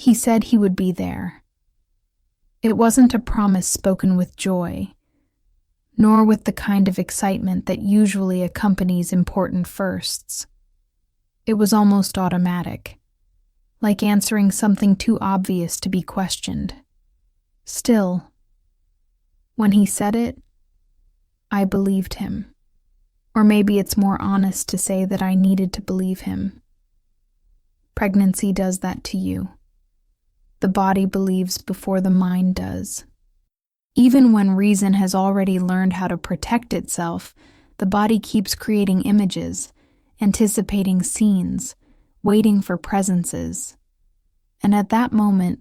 He said he would be there. It wasn't a promise spoken with joy, nor with the kind of excitement that usually accompanies important firsts. It was almost automatic, like answering something too obvious to be questioned. Still, when he said it, I believed him. Or maybe it's more honest to say that I needed to believe him. Pregnancy does that to you. The body believes before the mind does. Even when reason has already learned how to protect itself, the body keeps creating images, anticipating scenes, waiting for presences. And at that moment,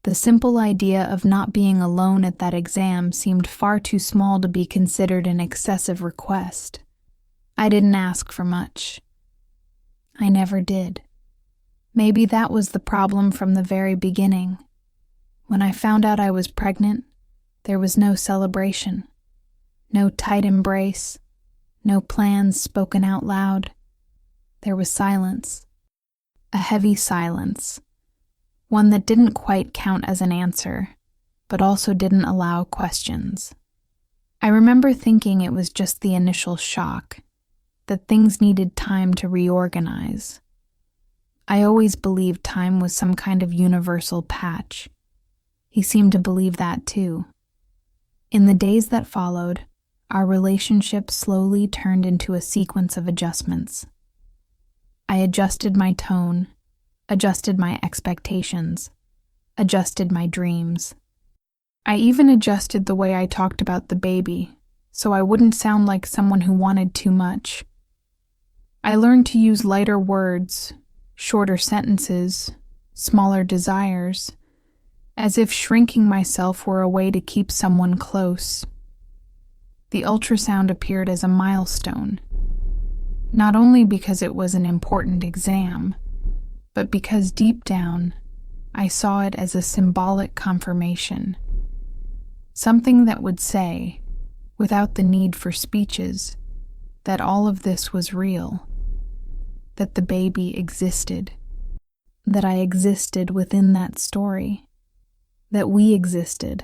the simple idea of not being alone at that exam seemed far too small to be considered an excessive request. I didn't ask for much. I never did. Maybe that was the problem from the very beginning. When I found out I was pregnant, there was no celebration, no tight embrace, no plans spoken out loud. There was silence, a heavy silence, one that didn't quite count as an answer, but also didn't allow questions. I remember thinking it was just the initial shock, that things needed time to reorganize. I always believed time was some kind of universal patch. He seemed to believe that too. In the days that followed, our relationship slowly turned into a sequence of adjustments. I adjusted my tone, adjusted my expectations, adjusted my dreams. I even adjusted the way I talked about the baby, so I wouldn't sound like someone who wanted too much. I learned to use lighter words, shorter sentences, smaller desires, as if shrinking myself were a way to keep someone close. The ultrasound appeared as a milestone, not only because it was an important exam, but because deep down, I saw it as a symbolic confirmation. Something that would say, without the need for speeches, that all of this was real, that the baby existed, that I existed within that story, that we existed.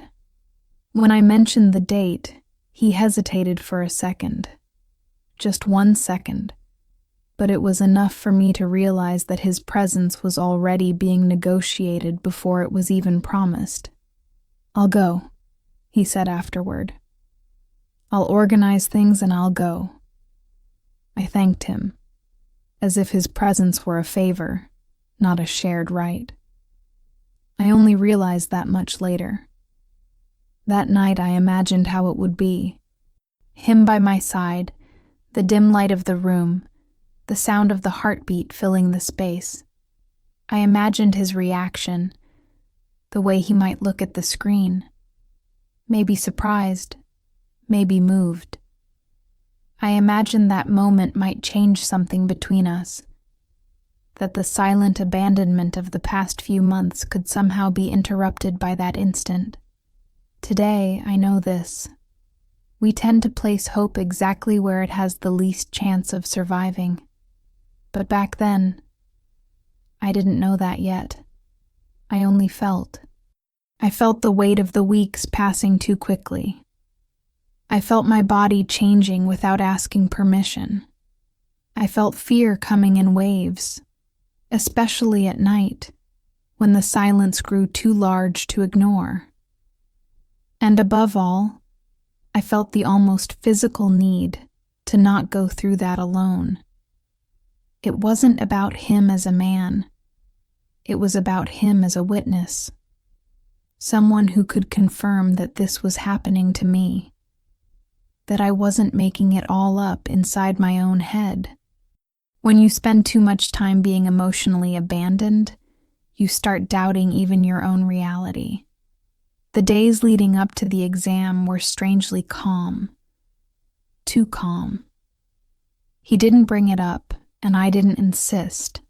When I mentioned the date, he hesitated for a second, just 1 second, but it was enough for me to realize that his presence was already being negotiated before it was even promised. "I'll go," he said afterward. "I'll organize things and I'll go." I thanked him, as if his presence were a favor, not a shared right. I only realized that much later. That night I imagined how it would be. Him by my side, the dim light of the room, the sound of the heartbeat filling the space. I imagined his reaction, the way he might look at the screen. Maybe surprised, maybe moved. I imagined that moment might change something between us, that the silent abandonment of the past few months could somehow be interrupted by that instant. Today, I know this. We tend to place hope exactly where it has the least chance of surviving. But back then, I didn't know that yet. I only felt. I felt the weight of the weeks passing too quickly. I felt my body changing without asking permission. I felt fear coming in waves, especially at night, when the silence grew too large to ignore. And above all, I felt the almost physical need to not go through that alone. It wasn't about him as a man. It was about him as a witness. Someone who could confirm that this was happening to me. That I wasn't making it all up inside my own head. When you spend too much time being emotionally abandoned, you start doubting even your own reality. The days leading up to the exam were strangely calm. Too calm. He didn't bring it up, and I didn't insist.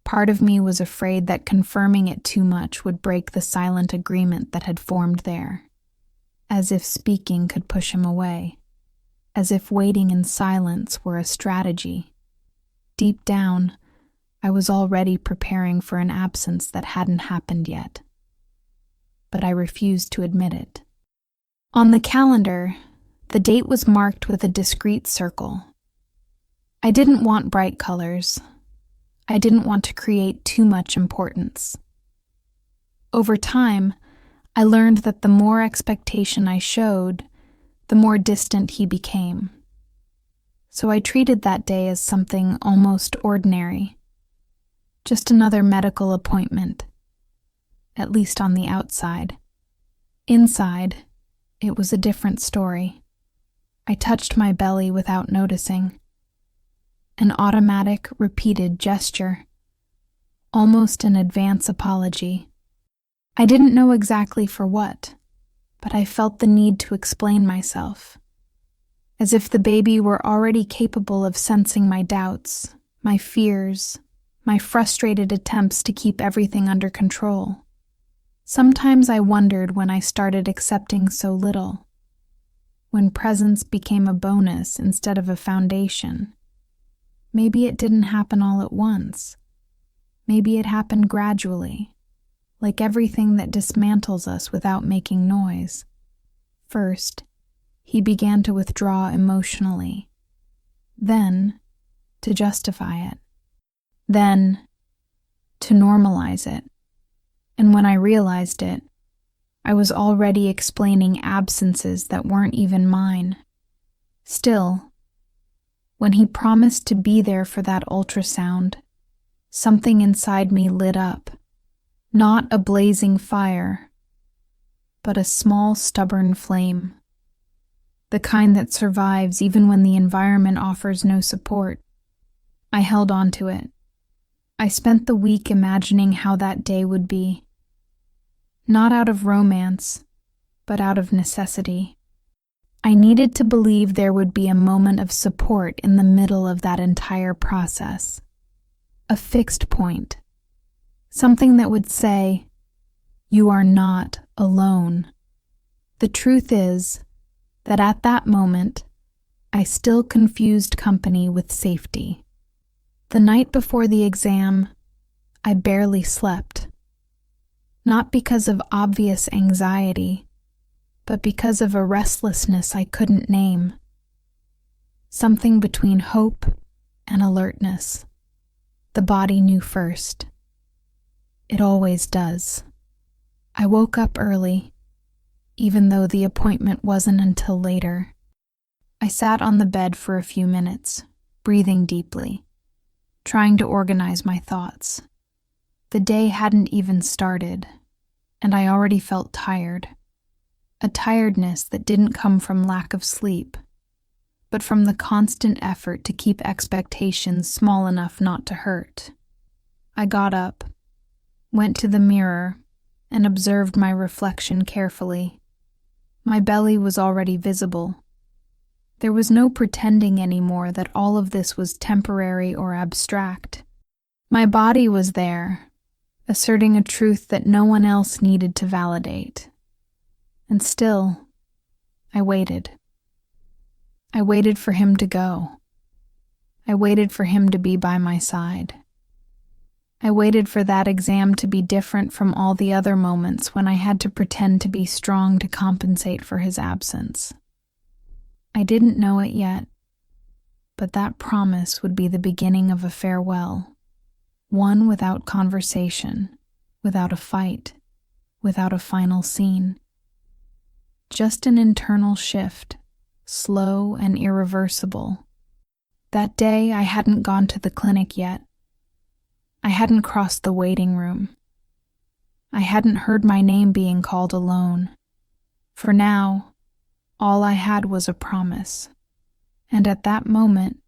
Part of me was afraid that confirming it too much would break the silent agreement that had formed there. As if speaking could push him away. As if waiting in silence were a strategy. Deep down, I was already preparing for an absence that hadn't happened yet. But I refused to admit it. On the calendar, the date was marked with a discrete circle. I didn't want bright colors. I didn't want to create too much importance. Over time, I learned that the more expectation I showed, the more distant he became. So I treated that day as something almost ordinary. Just another medical appointment, at least on the outside. Inside, it was a different story. I touched my belly without noticing. An automatic, repeated gesture, almost an advance apology. I didn't know exactly for what, but I felt the need to explain myself, as if the baby were already capable of sensing my doubts, my fears, my frustrated attempts to keep everything under control. Sometimes I wondered when I started accepting so little, when presence became a bonus instead of a foundation. Maybe it didn't happen all at once. Maybe it happened gradually, like everything that dismantles us without making noise. First, he began to withdraw emotionally, then to justify it, then to normalize it. And when I realized it, I was already explaining absences that weren't even mine. Still, when he promised to be there for that ultrasound, something inside me lit up. Not a blazing fire, but a small, stubborn flame. The kind that survives even when the environment offers no support. I held on to it. I spent the week imagining how that day would be. Not out of romance, but out of necessity. I needed to believe there would be a moment of support in the middle of that entire process. A fixed point. Something that would say, "You are not alone." The truth is that at that moment, I still confused company with safety. The night before the exam, I barely slept. Not because of obvious anxiety, but because of a restlessness I couldn't name. Something between hope and alertness. The body knew first. It always does. I woke up early, even though the appointment wasn't until later. I sat on the bed for a few minutes, breathing deeply, trying to organize my thoughts. The day hadn't even started, and I already felt tired. A tiredness that didn't come from lack of sleep, but from the constant effort to keep expectations small enough not to hurt. I got up, went to the mirror, and observed my reflection carefully. My belly was already visible. There was no pretending anymore that all of this was temporary or abstract. My body was there, asserting a truth that no one else needed to validate. And still, I waited. I waited for him to go. I waited for him to be by my side. I waited for that exam to be different from all the other moments when I had to pretend to be strong to compensate for his absence. I didn't know it yet, but that promise would be the beginning of a farewell, one without conversation, without a fight, without a final scene. Just an internal shift, slow and irreversible. That day I hadn't gone to the clinic yet. I hadn't crossed the waiting room. I hadn't heard my name being called alone. For now, all I had was a promise. And at that moment,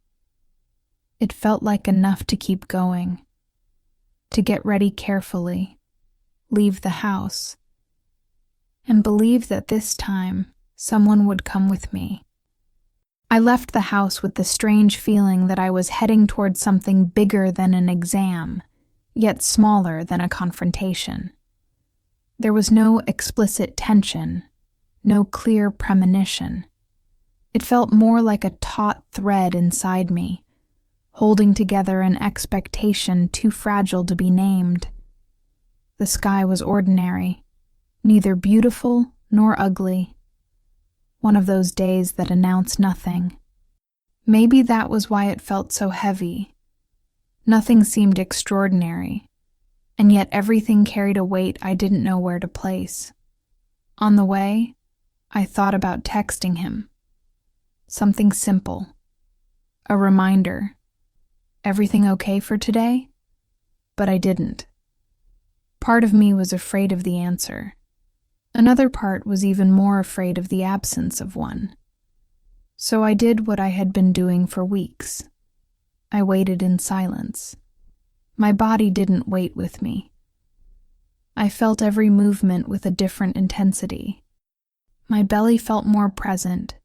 it felt like enough to keep going. To get ready carefully, leave the house, and believe that this time someone would come with me. I left the house with the strange feeling that I was heading toward something bigger than an exam, yet smaller than a confrontation. There was no explicit tension, no clear premonition. It felt more like a taut thread inside me, holding together an expectation too fragile to be named. The sky was ordinary, neither beautiful nor ugly. One of those days that announce nothing. Maybe that was why it felt so heavy. Nothing seemed extraordinary, and yet everything carried a weight I didn't know where to place. On the way, I thought about texting him. Something simple. A reminder. Everything okay for today? But I didn't. Part of me was afraid of the answer. Another part was even more afraid of the absence of one. So I did what I had been doing for weeks. I waited in silence. My body didn't wait with me. I felt every movement with a different intensity. My belly felt more present,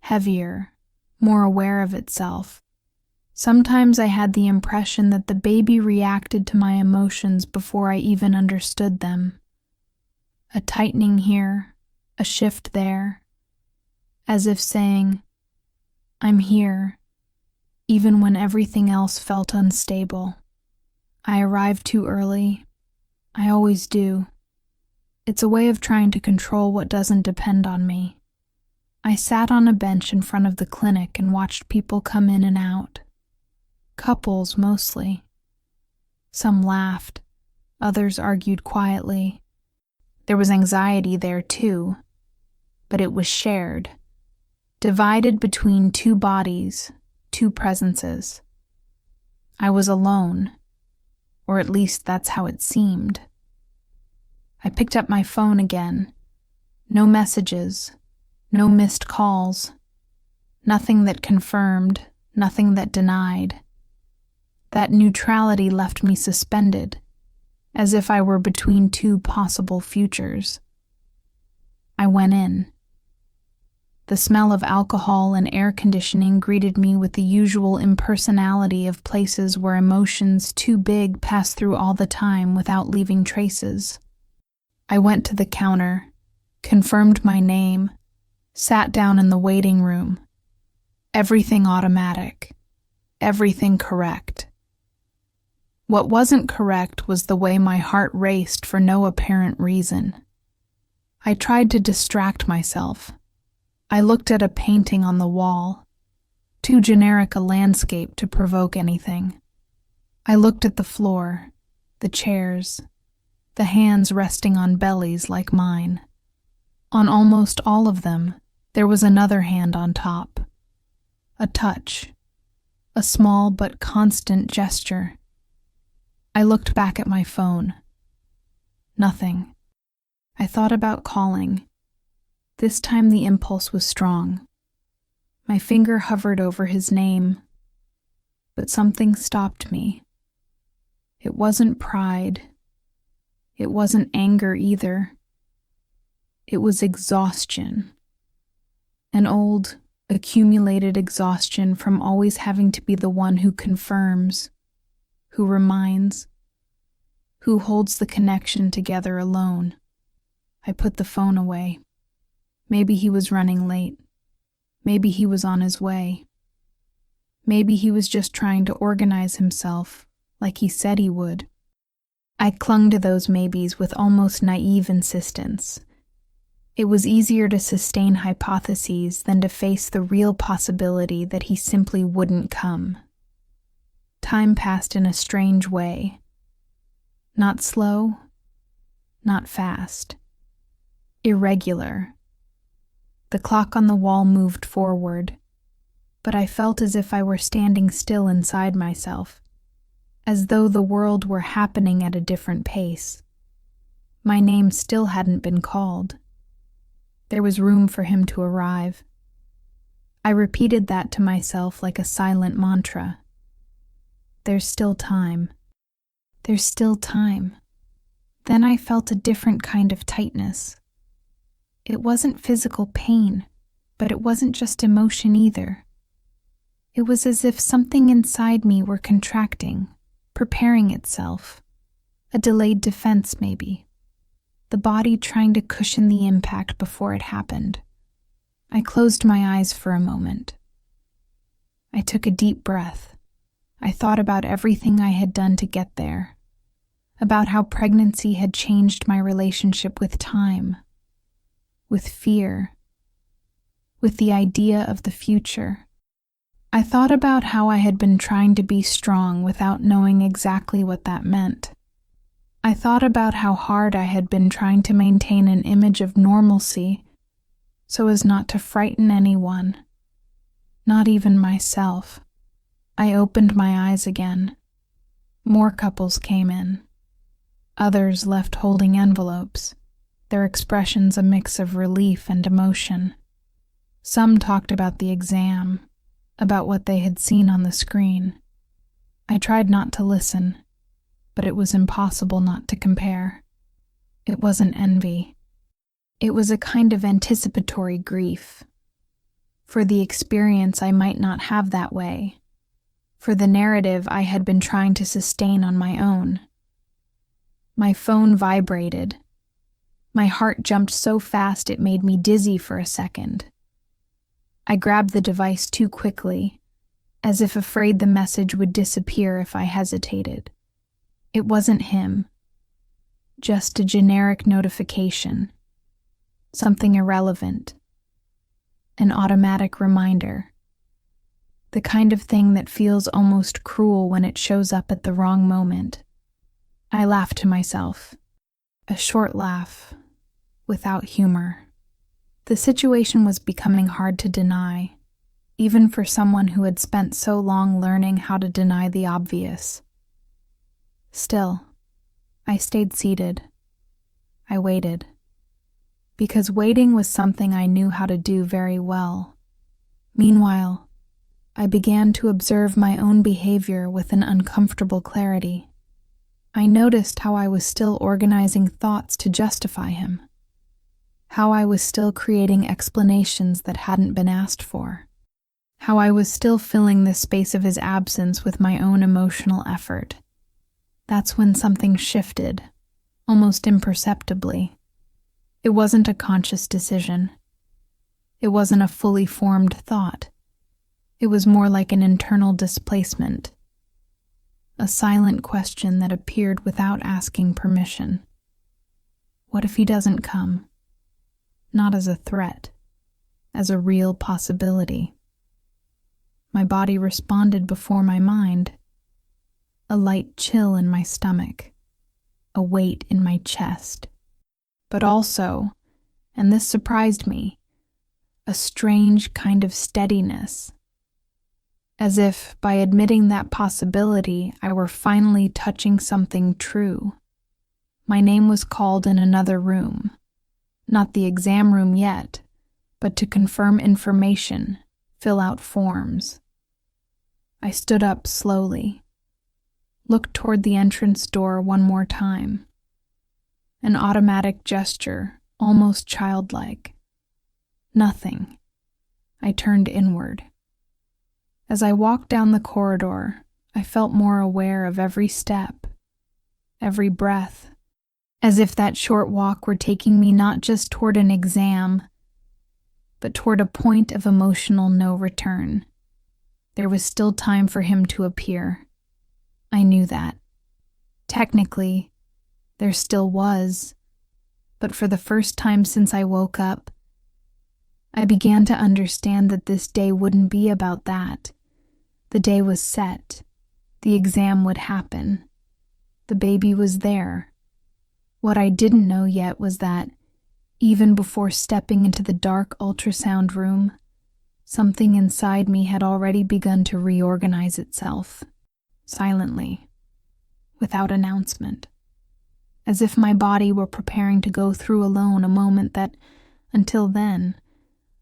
heavier, more aware of itself. Sometimes I had the impression that the baby reacted to my emotions before I even understood them. A tightening here, a shift there, as if saying, I'm here, even when everything else felt unstable. I arrived too early. I always do. It's a way of trying to control what doesn't depend on me. I sat on a bench in front of the clinic and watched people come in and out. Couples, mostly. Some laughed. Others argued quietly. There was anxiety there, too. But it was shared. Divided between two bodies, two presences. I was alone. Or at least that's how it seemed. I picked up my phone again. No messages. No missed calls. Nothing that confirmed, nothing that denied. That neutrality left me suspended, as if I were between two possible futures. I went in. The smell of alcohol and air conditioning greeted me with the usual impersonality of places where emotions too big pass through all the time without leaving traces. I went to the counter, confirmed my name, sat down in the waiting room. Everything automatic. Everything correct. What wasn't correct was the way my heart raced for no apparent reason. I tried to distract myself. I looked at a painting on the wall, too generic a landscape to provoke anything. I looked at the floor, the chairs, the hands resting on bellies like mine. On almost all of them, there was another hand on top. A touch. A small but constant gesture. I looked back at my phone. Nothing. I thought about calling. This time the impulse was strong. My finger hovered over his name, but something stopped me. It wasn't pride. It wasn't anger either. It was exhaustion. An old, accumulated exhaustion from always having to be the one who confirms, who reminds, who holds the connection together alone. I put the phone away. Maybe he was running late. Maybe he was on his way. Maybe he was just trying to organize himself, like he said he would. I clung to those maybes with almost naive insistence. It was easier to sustain hypotheses than to face the real possibility that he simply wouldn't come. Time passed in a strange way. Not slow, not fast. Irregular. The clock on the wall moved forward, but I felt as if I were standing still inside myself, as though the world were happening at a different pace. My name still hadn't been called. There was room for him to arrive. I repeated that to myself like a silent mantra. There's still time. There's still time. Then I felt a different kind of tightness. It wasn't physical pain, but it wasn't just emotion either. It was as if something inside me were contracting, preparing itself. A delayed defense, maybe. The body trying to cushion the impact before it happened. I closed my eyes for a moment. I took a deep breath. I thought about everything I had done to get there, about how pregnancy had changed my relationship with time, with fear, with the idea of the future. I thought about how I had been trying to be strong without knowing exactly what that meant. I thought about how hard I had been trying to maintain an image of normalcy so as not to frighten anyone, not even myself. I opened my eyes again. More couples came in. Others left holding envelopes, their expressions a mix of relief and emotion. Some talked about the exam, about what they had seen on the screen. I tried not to listen, but it was impossible not to compare. It wasn't envy. It was a kind of anticipatory grief. For the experience I might not have that way. For the narrative I had been trying to sustain on my own. My phone vibrated. My heart jumped so fast it made me dizzy for a second. I grabbed the device too quickly, as if afraid the message would disappear if I hesitated. It wasn't him. Just a generic notification. Something irrelevant. An automatic reminder. The kind of thing that feels almost cruel when it shows up at the wrong moment. I laughed to myself. A short laugh, without humor. The situation was becoming hard to deny, even for someone who had spent so long learning how to deny the obvious. Still, I stayed seated. I waited. Because waiting was something I knew how to do very well. Meanwhile, I began to observe my own behavior with an uncomfortable clarity. I noticed how I was still organizing thoughts to justify him. How I was still creating explanations that hadn't been asked for. How I was still filling the space of his absence with my own emotional effort. That's when something shifted, almost imperceptibly. It wasn't a conscious decision. It wasn't a fully formed thought. It was more like an internal displacement. A silent question that appeared without asking permission. What if he doesn't come? Not as a threat, as a real possibility. My body responded before my mind. A light chill in my stomach, a weight in my chest. But also, and this surprised me, a strange kind of steadiness. As if, by admitting that possibility, I were finally touching something true. My name was called in another room. Not the exam room yet, but to confirm information, fill out forms. I stood up slowly, looked toward the entrance door one more time. An automatic gesture, almost childlike. Nothing. I turned inward. As I walked down the corridor, I felt more aware of every step, every breath, as if that short walk were taking me not just toward an exam, but toward a point of emotional no return. There was still time for him to appear. I knew that. Technically, there still was, but for the first time since I woke up, I began to understand that this day wouldn't be about that. The day was set. The exam would happen. The baby was there. What I didn't know yet was that, even before stepping into the dark ultrasound room, something inside me had already begun to reorganize itself, silently, without announcement, as if my body were preparing to go through alone a moment that, until then,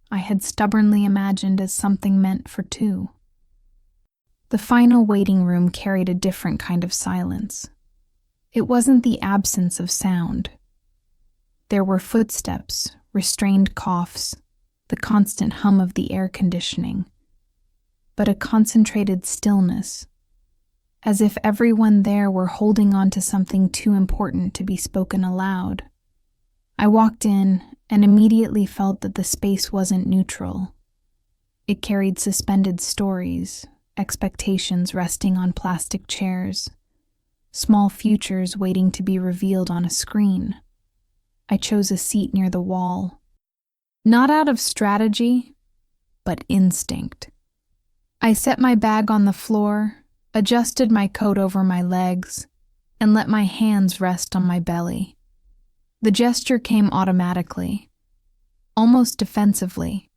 I had stubbornly imagined as something meant for two. The final waiting room carried a different kind of silence. It wasn't the absence of sound. There were footsteps, restrained coughs, the constant hum of the air conditioning, but a concentrated stillness, as if everyone there were holding on to something too important to be spoken aloud. I walked in and immediately felt that the space wasn't neutral. It carried suspended stories, expectations resting on plastic chairs, small futures waiting to be revealed on a screen. I chose a seat near the wall, not out of strategy, but instinct. I set my bag on the floor, adjusted my coat over my legs, and let my hands rest on my belly. The gesture came automatically, almost defensively,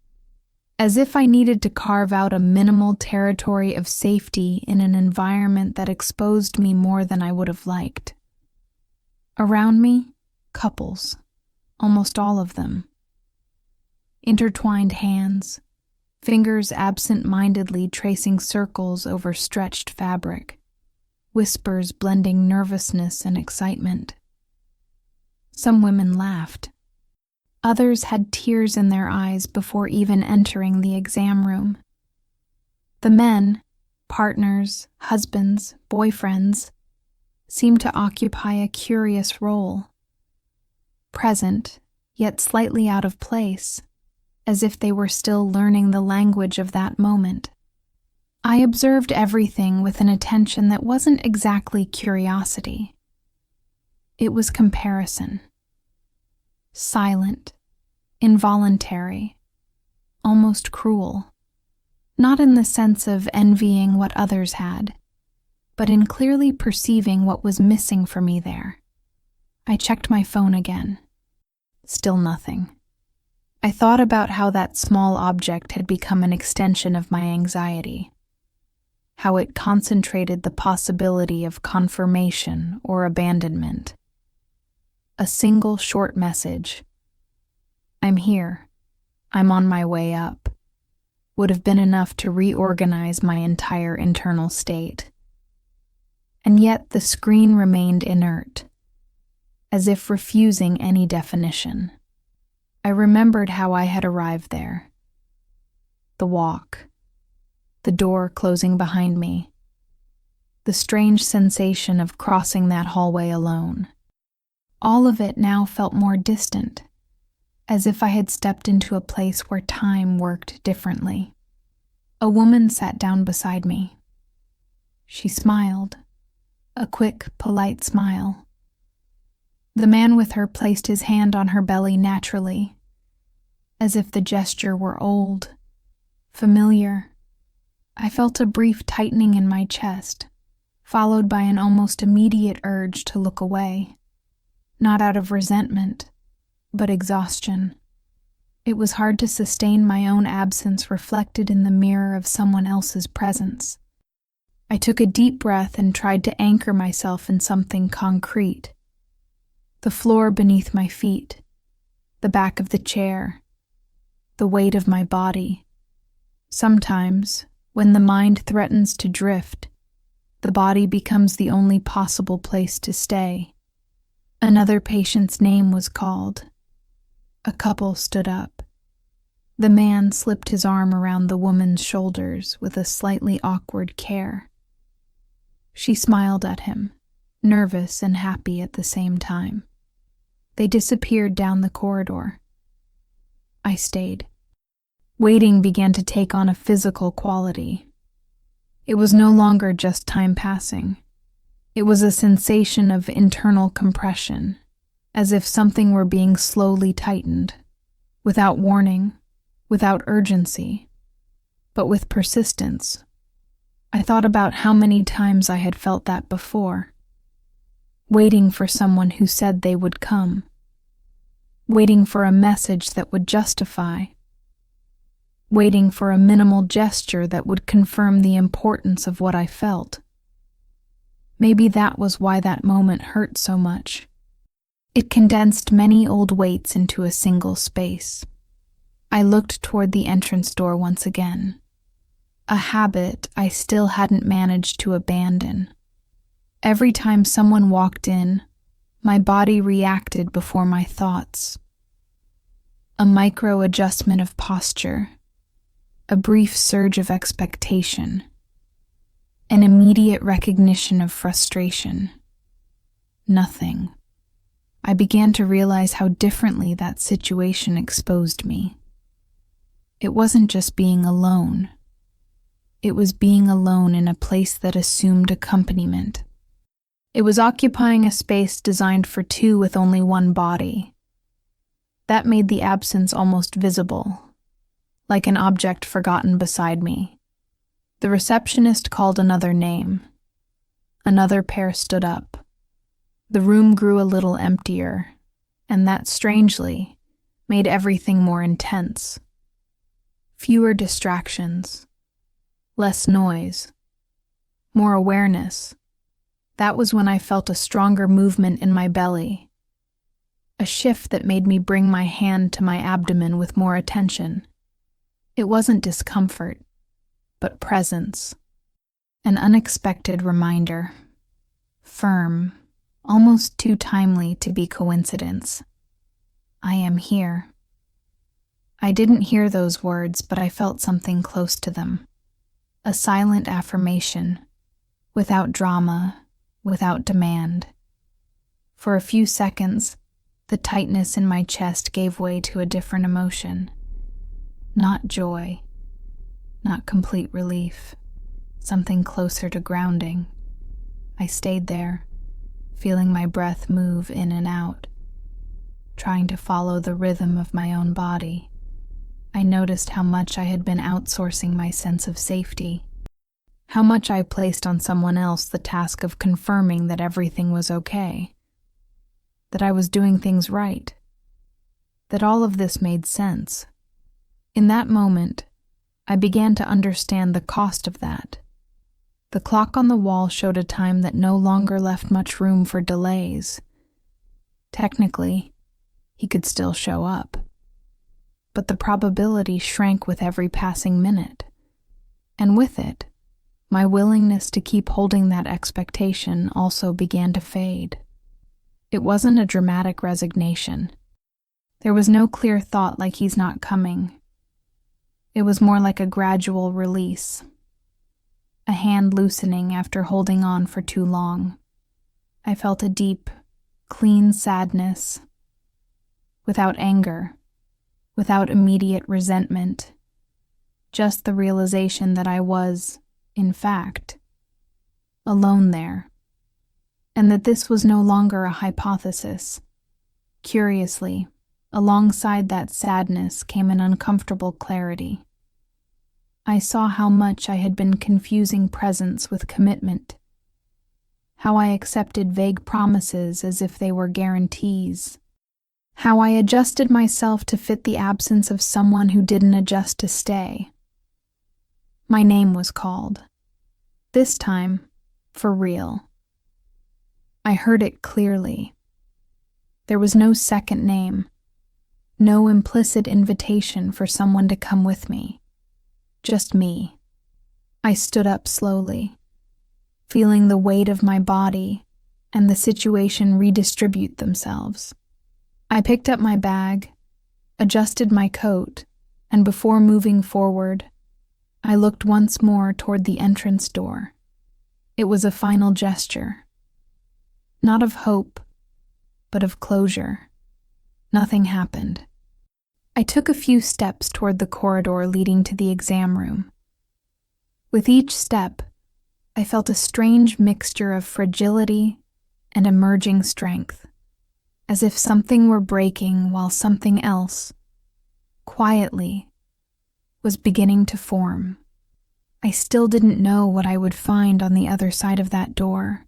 as if I needed to carve out a minimal territory of safety in an environment that exposed me more than I would have liked. Around me, couples, almost all of them. Intertwined hands, fingers absent-mindedly tracing circles over stretched fabric, whispers blending nervousness and excitement. Some women laughed. Others had tears in their eyes before even entering the exam room. The men, partners, husbands, boyfriends, seemed to occupy a curious role. Present, yet slightly out of place, as if they were still learning the language of that moment. I observed everything with an attention that wasn't exactly curiosity. It was comparison. Silent, involuntary, almost cruel. Not in the sense of envying what others had, but in clearly perceiving what was missing for me there. I checked my phone again. Still nothing. I thought about how that small object had become an extension of my anxiety, how it concentrated the possibility of confirmation or abandonment. A single short message, "I'm here, I'm on my way up," would have been enough to reorganize my entire internal state. And yet the screen remained inert, as if refusing any definition. I remembered how I had arrived there. The walk, the door closing behind me, the strange sensation of crossing that hallway alone. All of it now felt more distant, as if I had stepped into a place where time worked differently. A woman sat down beside me. She smiled, a quick, polite smile. The man with her placed his hand on her belly naturally, as if the gesture were old, familiar. I felt a brief tightening in my chest, followed by an almost immediate urge to look away, not out of resentment, but exhaustion. It was hard to sustain my own absence reflected in the mirror of someone else's presence. I took a deep breath and tried to anchor myself in something concrete. The floor beneath my feet, the back of the chair, the weight of my body. Sometimes, when the mind threatens to drift, the body becomes the only possible place to stay. Another patient's name was called. A couple stood up. The man slipped his arm around the woman's shoulders with a slightly awkward care. She smiled at him, nervous and happy at the same time. They disappeared down the corridor. I stayed. Waiting began to take on a physical quality. It was no longer just time passing. It was a sensation of internal compression, as if something were being slowly tightened, without warning, without urgency, but with persistence. I thought about how many times I had felt that before. Waiting for someone who said they would come. Waiting for a message that would justify. Waiting for a minimal gesture that would confirm the importance of what I felt. Maybe that was why that moment hurt so much. It condensed many old weights into a single space. I looked toward the entrance door once again. A habit I still hadn't managed to abandon. Every time someone walked in, my body reacted before my thoughts. A micro-adjustment of posture, a brief surge of expectation, an immediate recognition of frustration. Nothing. I began to realize how differently that situation exposed me. It wasn't just being alone. It was being alone in a place that assumed accompaniment. It was occupying a space designed for two with only one body. That made the absence almost visible, like an object forgotten beside me. The receptionist called another name. Another pair stood up. The room grew a little emptier, and that, strangely, made everything more intense. Fewer distractions, less noise, more awareness. That was when I felt a stronger movement in my belly, a shift that made me bring my hand to my abdomen with more attention. It wasn't discomfort, but presence, an unexpected reminder, firm, almost too timely to be coincidence. I am here. I didn't hear those words, but I felt something close to them. A silent affirmation, without drama, without demand. For a few seconds, the tightness in my chest gave way to a different emotion. Not joy, not complete relief, something closer to grounding. I stayed there, feeling my breath move in and out, trying to follow the rhythm of my own body. I noticed how much I had been outsourcing my sense of safety, how much I placed on someone else the task of confirming that everything was okay, that I was doing things right, that all of this made sense. In that moment, I began to understand the cost of that. The clock on the wall showed a time that no longer left much room for delays. Technically, he could still show up, but the probability shrank with every passing minute, and with it, my willingness to keep holding that expectation also began to fade. It wasn't a dramatic resignation. There was no clear thought like he's not coming. It was more like a gradual release, a hand loosening after holding on for too long. I felt a deep, clean sadness, without anger, without immediate resentment, just the realization that I was, in fact, alone there, and that this was no longer a hypothesis. Curiously, alongside that sadness came an uncomfortable clarity. I saw how much I had been confusing presence with commitment, how I accepted vague promises as if they were guarantees, how I adjusted myself to fit the absence of someone who didn't adjust to stay. My name was called. This time, for real. I heard it clearly. There was no second name, no implicit invitation for someone to come with me. Just me. I stood up slowly, feeling the weight of my body and the situation redistribute themselves. I picked up my bag, adjusted my coat, and before moving forward, I looked once more toward the entrance door. It was a final gesture. Not of hope, but of closure. Nothing happened. I took a few steps toward the corridor leading to the exam room. With each step, I felt a strange mixture of fragility and emerging strength, as if something were breaking while something else, quietly, was beginning to form. I still didn't know what I would find on the other side of that door.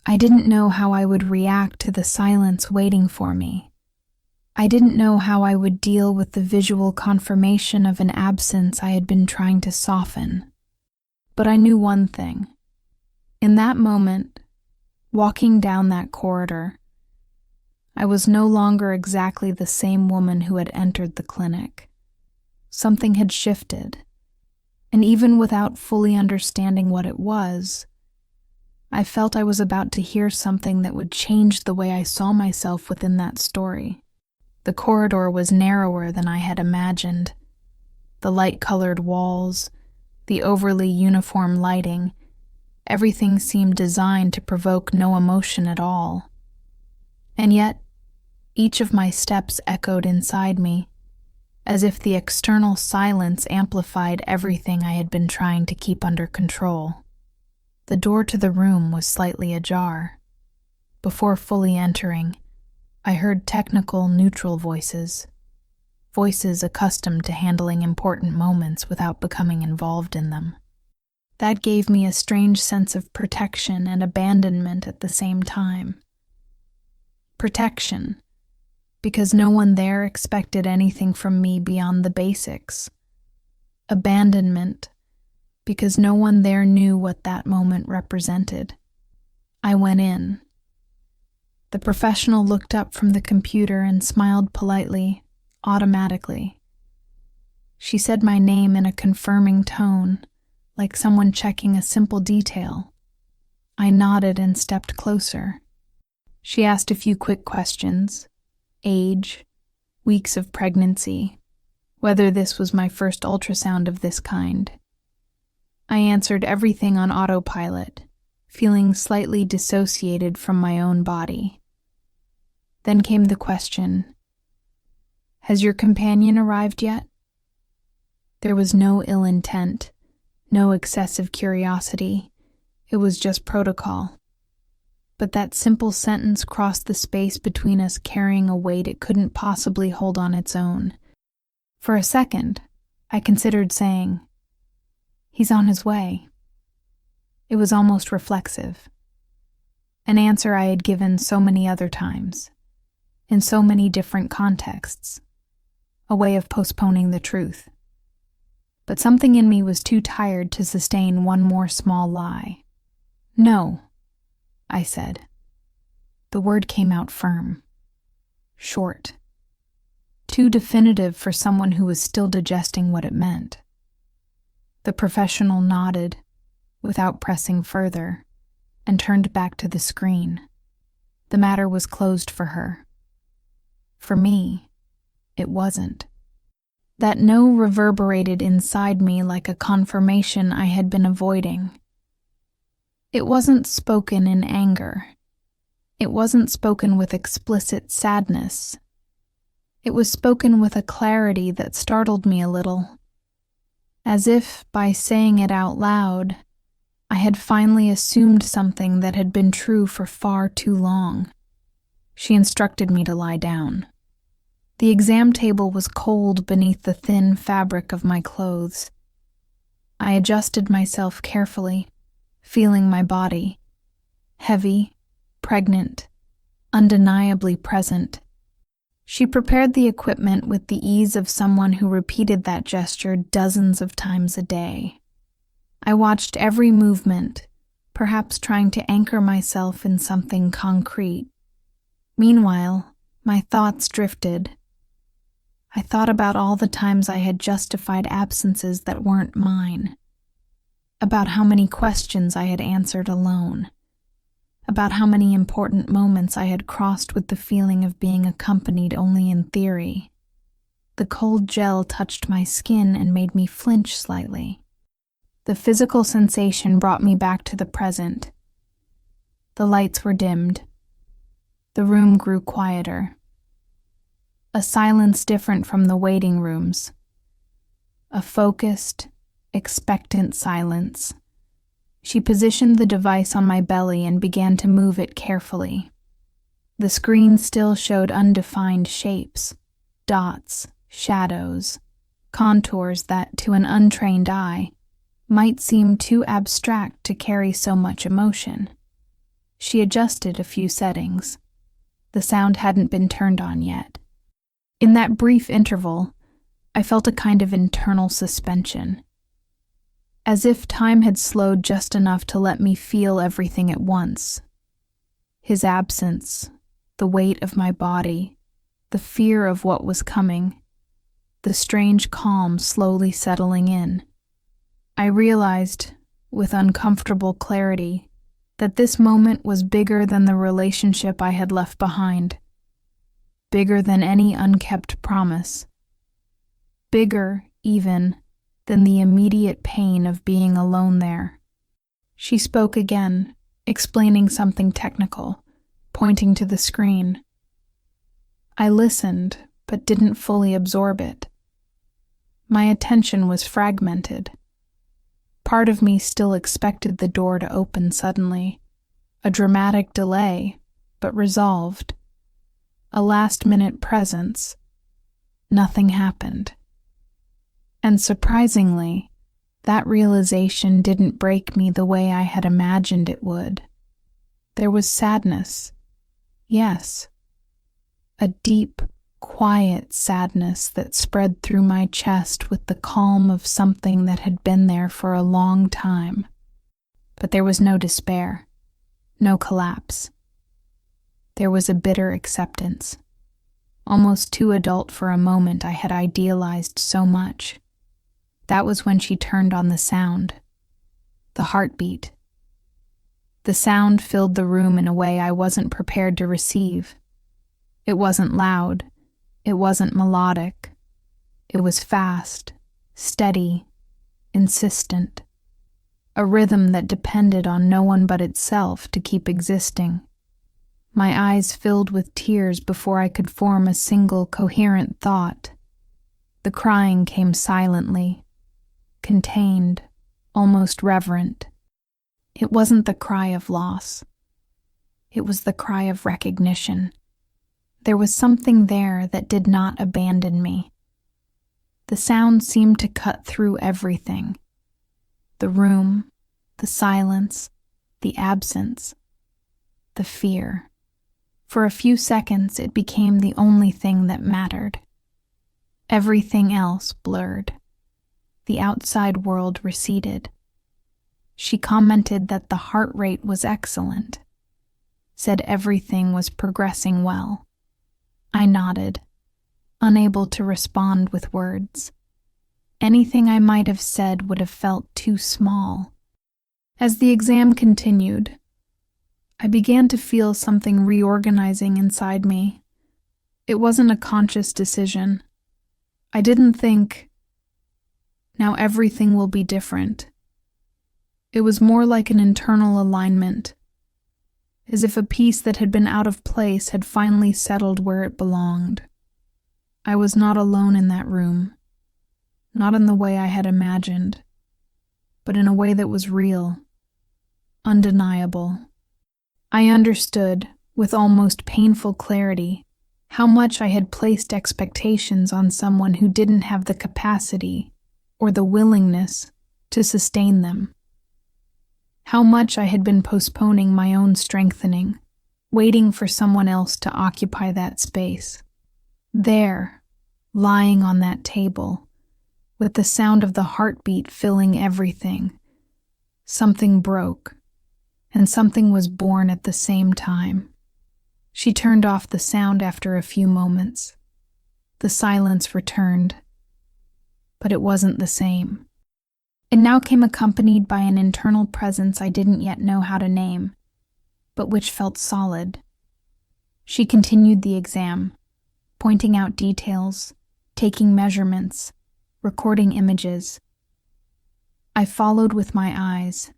I didn't know how I would react to the silence waiting for me. I didn't know how I would deal with the visual confirmation of an absence I had been trying to soften. But I knew one thing. In that moment, walking down that corridor, I was no longer exactly the same woman who had entered the clinic. Something had shifted, and even without fully understanding what it was, I felt I was about to hear something that would change the way I saw myself within that story. The corridor was narrower than I had imagined. The light-colored walls, the overly uniform lighting, everything seemed designed to provoke no emotion at all. And yet, each of my steps echoed inside me, as if the external silence amplified everything I had been trying to keep under control. The door to the room was slightly ajar. Before fully entering, I heard technical, neutral voices accustomed to handling important moments without becoming involved in them. That gave me a strange sense of protection and abandonment at the same time. Protection, because no one there expected anything from me beyond the basics. Abandonment, because no one there knew what that moment represented. I went in. The professional looked up from the computer and smiled politely, automatically. She said my name in a confirming tone, like someone checking a simple detail. I nodded and stepped closer. She asked a few quick questions: age, weeks of pregnancy, whether this was my first ultrasound of this kind. I answered everything on autopilot, feeling slightly dissociated from my own body. Then came the question, "Has your companion arrived yet?" There was no ill intent, no excessive curiosity. It was just protocol. But that simple sentence crossed the space between us, carrying a weight it couldn't possibly hold on its own. For a second, I considered saying, "He's on his way." It was almost reflexive. An answer I had given so many other times, in so many different contexts. A way of postponing the truth. But something in me was too tired to sustain one more small lie. "No," I said. The word came out firm. Short. Too definitive for someone who was still digesting what it meant. The professional nodded, without pressing further, and turned back to the screen. The matter was closed for her. For me, it wasn't. That no reverberated inside me like a confirmation I had been avoiding. It wasn't spoken in anger. It wasn't spoken with explicit sadness. It was spoken with a clarity that startled me a little, as if, by saying it out loud, I had finally assumed something that had been true for far too long. She instructed me to lie down. The exam table was cold beneath the thin fabric of my clothes. I adjusted myself carefully, feeling my body, heavy, pregnant, undeniably present. She prepared the equipment with the ease of someone who repeated that gesture dozens of times a day. I watched every movement, perhaps trying to anchor myself in something concrete. Meanwhile, my thoughts drifted. I thought about all the times I had justified absences that weren't mine, about how many questions I had answered alone, about how many important moments I had crossed with the feeling of being accompanied only in theory. The cold gel touched my skin and made me flinch slightly. The physical sensation brought me back to the present. The lights were dimmed. The room grew quieter. A silence different from the waiting rooms. A focused, expectant silence. She positioned the device on my belly and began to move it carefully. The screen still showed undefined shapes, dots, shadows, contours that, to an untrained eye, might seem too abstract to carry so much emotion. She adjusted a few settings. The sound hadn't been turned on yet. In that brief interval, I felt a kind of internal suspension, as if time had slowed just enough to let me feel everything at once. His absence, the weight of my body, the fear of what was coming, the strange calm slowly settling in. I realized, with uncomfortable clarity, that this moment was bigger than the relationship I had left behind. Bigger than any unkept promise. Bigger, even, than the immediate pain of being alone there. She spoke again, explaining something technical, pointing to the screen. I listened, but didn't fully absorb it. My attention was fragmented. Part of me still expected the door to open suddenly, a dramatic delay, but resolved. A last-minute presence. Nothing happened. And surprisingly, that realization didn't break me the way I had imagined it would. There was sadness. Yes. A deep, quiet sadness that spread through my chest with the calm of something that had been there for a long time. But there was no despair, no collapse. There was a bitter acceptance. Almost too adult for a moment I had idealized so much. That was when she turned on the sound. The heartbeat. The sound filled the room in a way I wasn't prepared to receive. It wasn't loud. It wasn't melodic. It was fast, steady, insistent. A rhythm that depended on no one but itself to keep existing. My eyes filled with tears before I could form a single coherent thought. The crying came silently, contained, almost reverent. It wasn't the cry of loss. It was the cry of recognition. There was something there that did not abandon me. The sound seemed to cut through everything. The room, the silence, the absence, the fear. For a few seconds, it became the only thing that mattered. Everything else blurred. The outside world receded. She commented that the heart rate was excellent, said everything was progressing well. I nodded, unable to respond with words. Anything I might have said would have felt too small. As the exam continued, I began to feel something reorganizing inside me. It wasn't a conscious decision. I didn't think, now everything will be different. It was more like an internal alignment, as if a piece that had been out of place had finally settled where it belonged. I was not alone in that room, not in the way I had imagined, but in a way that was real, undeniable. I understood, with almost painful clarity, how much I had placed expectations on someone who didn't have the capacity or the willingness to sustain them. How much I had been postponing my own strengthening, waiting for someone else to occupy that space. There, lying on that table, with the sound of the heartbeat filling everything, something broke, and something was born at the same time. She turned off the sound after a few moments. The silence returned, but it wasn't the same. It now came accompanied by an internal presence I didn't yet know how to name, but which felt solid. She continued the exam, pointing out details, taking measurements, recording images. I followed with my eyes,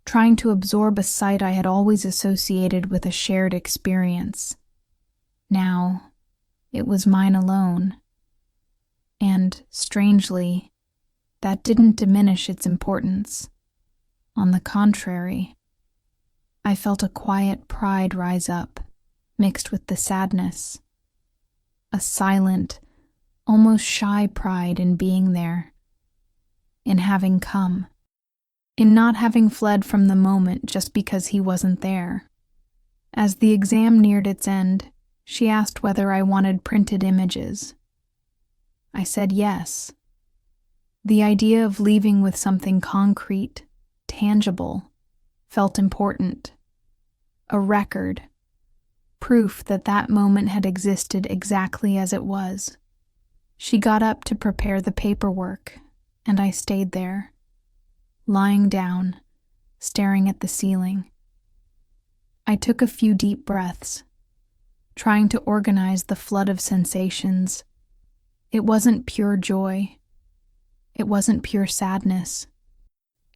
trying to absorb a sight I had always associated with a shared experience. Now, it was mine alone. And, strangely, that didn't diminish its importance. On the contrary, I felt a quiet pride rise up, mixed with the sadness. A silent, almost shy pride in being there, in having come, in not having fled from the moment just because he wasn't there. As the exam neared its end, she asked whether I wanted printed images. I said yes. The idea of leaving with something concrete, tangible, felt important. A record, proof that that moment had existed exactly as it was. She got up to prepare the paperwork, and I stayed there, lying down, staring at the ceiling. I took a few deep breaths, trying to organize the flood of sensations. It wasn't pure joy. It wasn't pure sadness.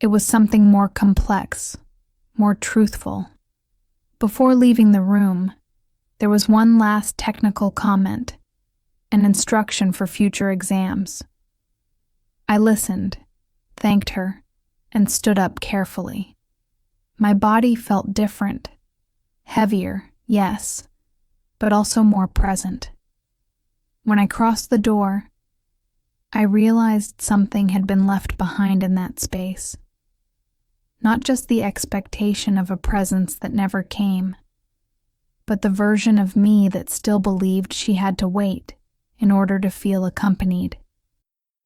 It was something more complex, more truthful. Before leaving the room, there was one last technical comment, an instruction for future exams. I listened, thanked her, and stood up carefully. My body felt different. Heavier, yes, but also more present. When I crossed the door, I realized something had been left behind in that space. Not just the expectation of a presence that never came, but the version of me that still believed she had to wait in order to feel accompanied.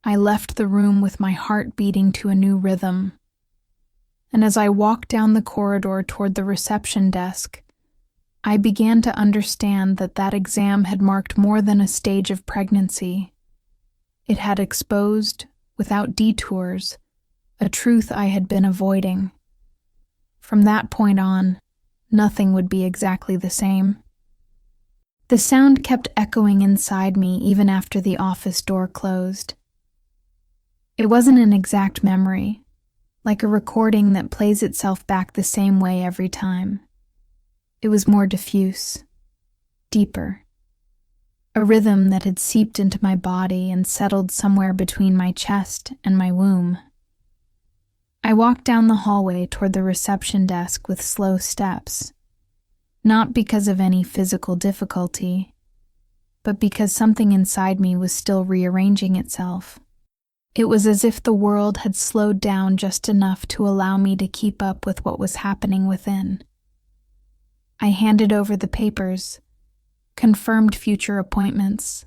I left the room with my heart beating to a new rhythm. And as I walked down the corridor toward the reception desk, I began to understand that that exam had marked more than a stage of pregnancy. It had exposed, without detours, a truth I had been avoiding. From that point on, nothing would be exactly the same. The sound kept echoing inside me even after the office door closed. It wasn't an exact memory, like a recording that plays itself back the same way every time. It was more diffuse, deeper, a rhythm that had seeped into my body and settled somewhere between my chest and my womb. I walked down the hallway toward the reception desk with slow steps, not because of any physical difficulty, but because something inside me was still rearranging itself. It was as if the world had slowed down just enough to allow me to keep up with what was happening within. I handed over the papers, confirmed future appointments,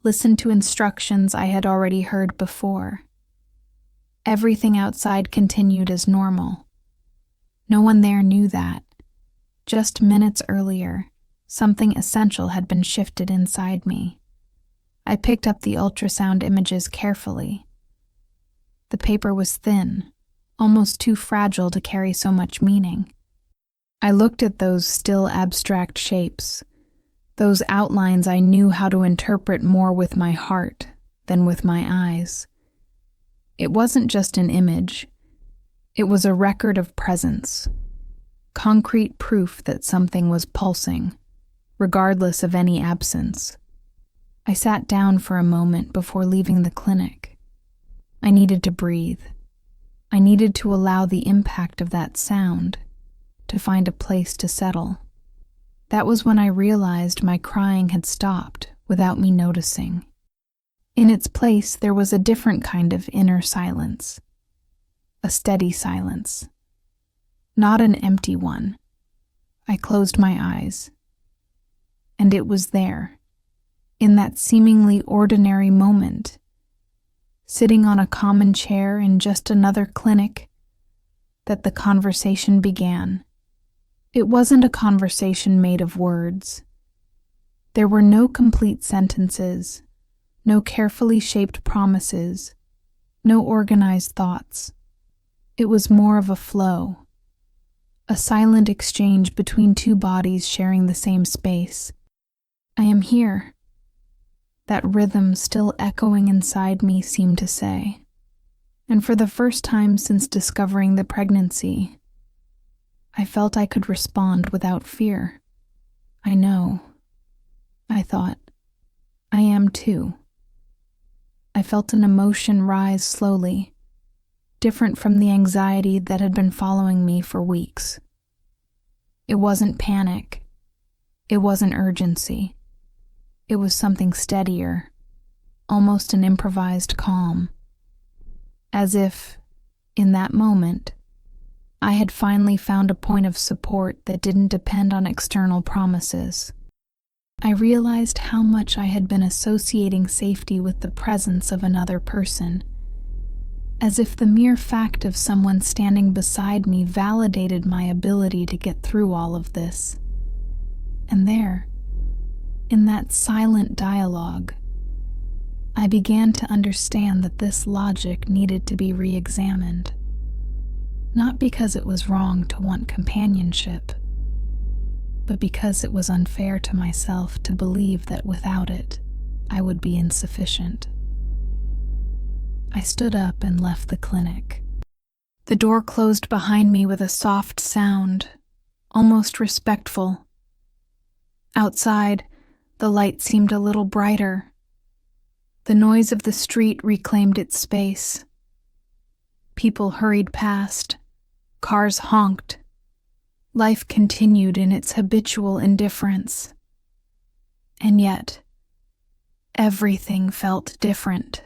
listened to instructions I had already heard before. Everything outside continued as normal. No one there knew that. Just minutes earlier, something essential had been shifted inside me. I picked up the ultrasound images carefully. The paper was thin, almost too fragile to carry so much meaning. I looked at those still abstract shapes, those outlines I knew how to interpret more with my heart than with my eyes. It wasn't just an image. It was a record of presence, concrete proof that something was pulsing, regardless of any absence. I sat down for a moment before leaving the clinic. I needed to breathe. I needed to allow the impact of that sound to find a place to settle. That was when I realized my crying had stopped without me noticing. In its place, there was a different kind of inner silence, a steady silence, not an empty one. I closed my eyes, and it was there, in that seemingly ordinary moment, sitting on a common chair in just another clinic, that the conversation began. It wasn't a conversation made of words. There were no complete sentences, no carefully shaped promises, no organized thoughts. It was more of a flow, a silent exchange between two bodies sharing the same space. I am here. That rhythm still echoing inside me seemed to say. And for the first time since discovering the pregnancy, I felt I could respond without fear. I know, I thought. I am too. I felt an emotion rise slowly, different from the anxiety that had been following me for weeks. It wasn't panic. It wasn't urgency. It was something steadier, almost an improvised calm. As if, in that moment, I had finally found a point of support that didn't depend on external promises. I realized how much I had been associating safety with the presence of another person, as if the mere fact of someone standing beside me validated my ability to get through all of this. And there, in that silent dialogue, I began to understand that this logic needed to be re-examined. Not because it was wrong to want companionship, but because it was unfair to myself to believe that without it, I would be insufficient. I stood up and left the clinic. The door closed behind me with a soft sound, almost respectful. Outside, the light seemed a little brighter. The noise of the street reclaimed its space. People hurried past. Cars honked. Life continued in its habitual indifference. And yet, everything felt different.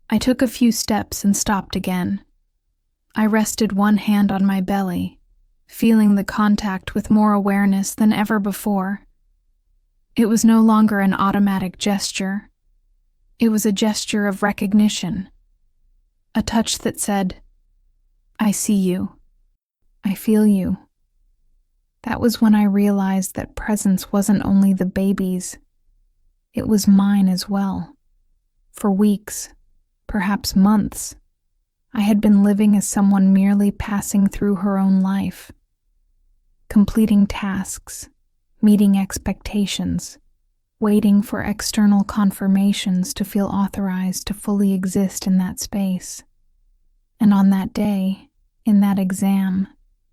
I took a few steps and stopped again. I rested one hand on my belly, feeling the contact with more awareness than ever before. It was no longer an automatic gesture. It was a gesture of recognition. A touch that said, "I see you. I feel you." That was when I realized that presence wasn't only the baby's, it was mine as well. For weeks, perhaps months, I had been living as someone merely passing through her own life, completing tasks, meeting expectations, waiting for external confirmations to feel authorized to fully exist in that space. And on that day, in that exam,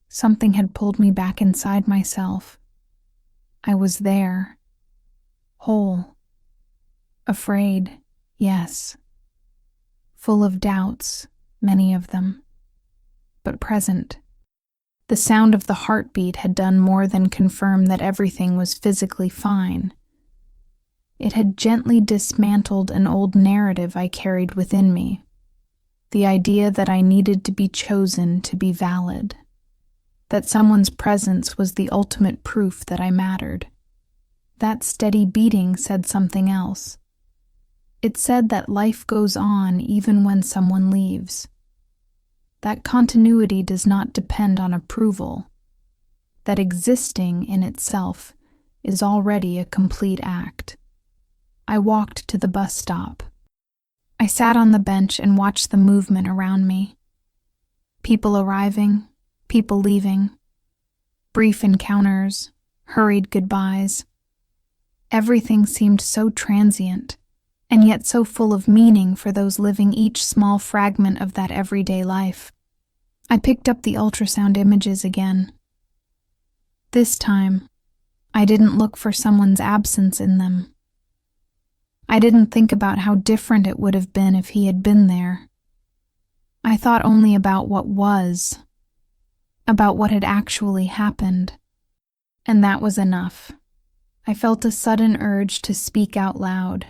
something had pulled me back inside myself. I was there, whole, afraid, yes, full of doubts, many of them, but present. The sound of the heartbeat had done more than confirm that everything was physically fine. It had gently dismantled an old narrative I carried within me, the idea that I needed to be chosen to be valid, that someone's presence was the ultimate proof that I mattered. That steady beating said something else. It said that life goes on even when someone leaves. That continuity does not depend on approval. That existing in itself is already a complete act. I walked to the bus stop. I sat on the bench and watched the movement around me. People arriving, people leaving, brief encounters, hurried goodbyes. Everything seemed so transient, and yet so full of meaning for those living each small fragment of that everyday life. I picked up the ultrasound images again. This time, I didn't look for someone's absence in them. I didn't think about how different it would have been if he had been there. I thought only about what was, about what had actually happened. And that was enough. I felt a sudden urge to speak out loud.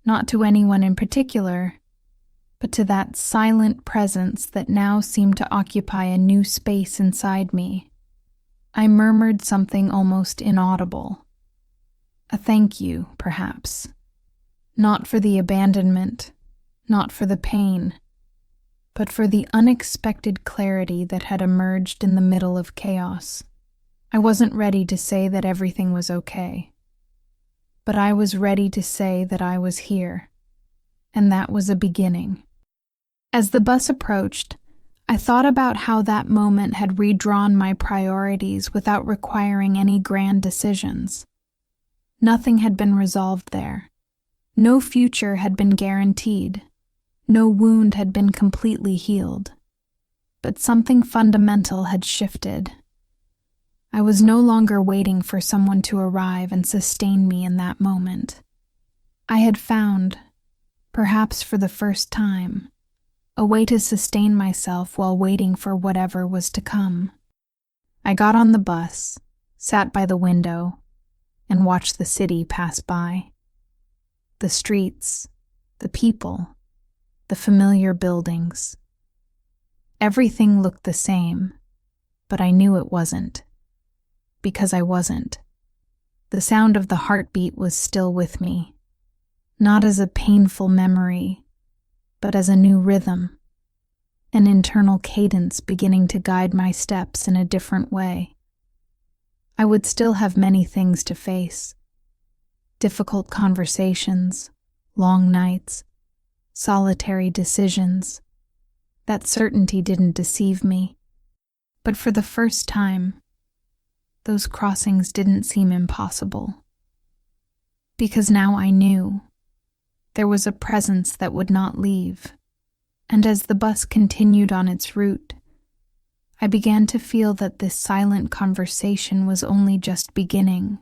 Not to anyone in particular, but to that silent presence that now seemed to occupy a new space inside me. I murmured something almost inaudible. A thank you, perhaps. Not for the abandonment, not for the pain, but for the unexpected clarity that had emerged in the middle of chaos. I wasn't ready to say that everything was okay, but I was ready to say that I was here, and that was a beginning. As the bus approached, I thought about how that moment had redrawn my priorities without requiring any grand decisions. Nothing had been resolved there. No future had been guaranteed. No wound had been completely healed. But something fundamental had shifted. I was no longer waiting for someone to arrive and sustain me in that moment. I had found, perhaps for the first time, a way to sustain myself while waiting for whatever was to come. I got on the bus, sat by the window, and watched the city pass by. The streets, the people, the familiar buildings. Everything looked the same, but I knew it wasn't. Because I wasn't. The sound of the heartbeat was still with me, not as a painful memory, but as a new rhythm, an internal cadence beginning to guide my steps in a different way. I would still have many things to face. Difficult conversations, long nights, solitary decisions. That certainty didn't deceive me. But for the first time, those crossings didn't seem impossible. Because now I knew there was a presence that would not leave, and as the bus continued on its route, I began to feel that this silent conversation was only just beginning,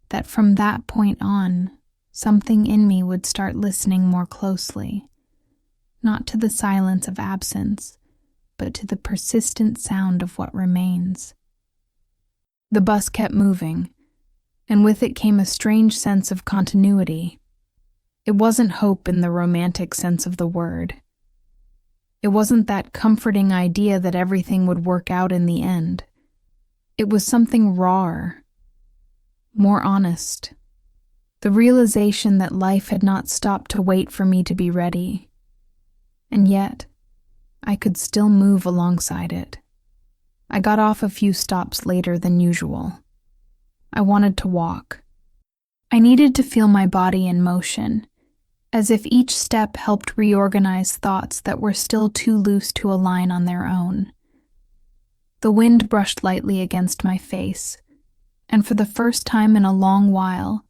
that from that point on, something in me would start listening more closely, not to the silence of absence, but to the persistent sound of what remains. The bus kept moving, and with it came a strange sense of continuity. It wasn't hope in the romantic sense of the word. It wasn't that comforting idea that everything would work out in the end. It was something rawer, more honest. The realization that life had not stopped to wait for me to be ready. And yet, I could still move alongside it. I got off a few stops later than usual. I wanted to walk. I needed to feel my body in motion, as if each step helped reorganize thoughts that were still too loose to align on their own. The wind brushed lightly against my face, and for the first time in a long while,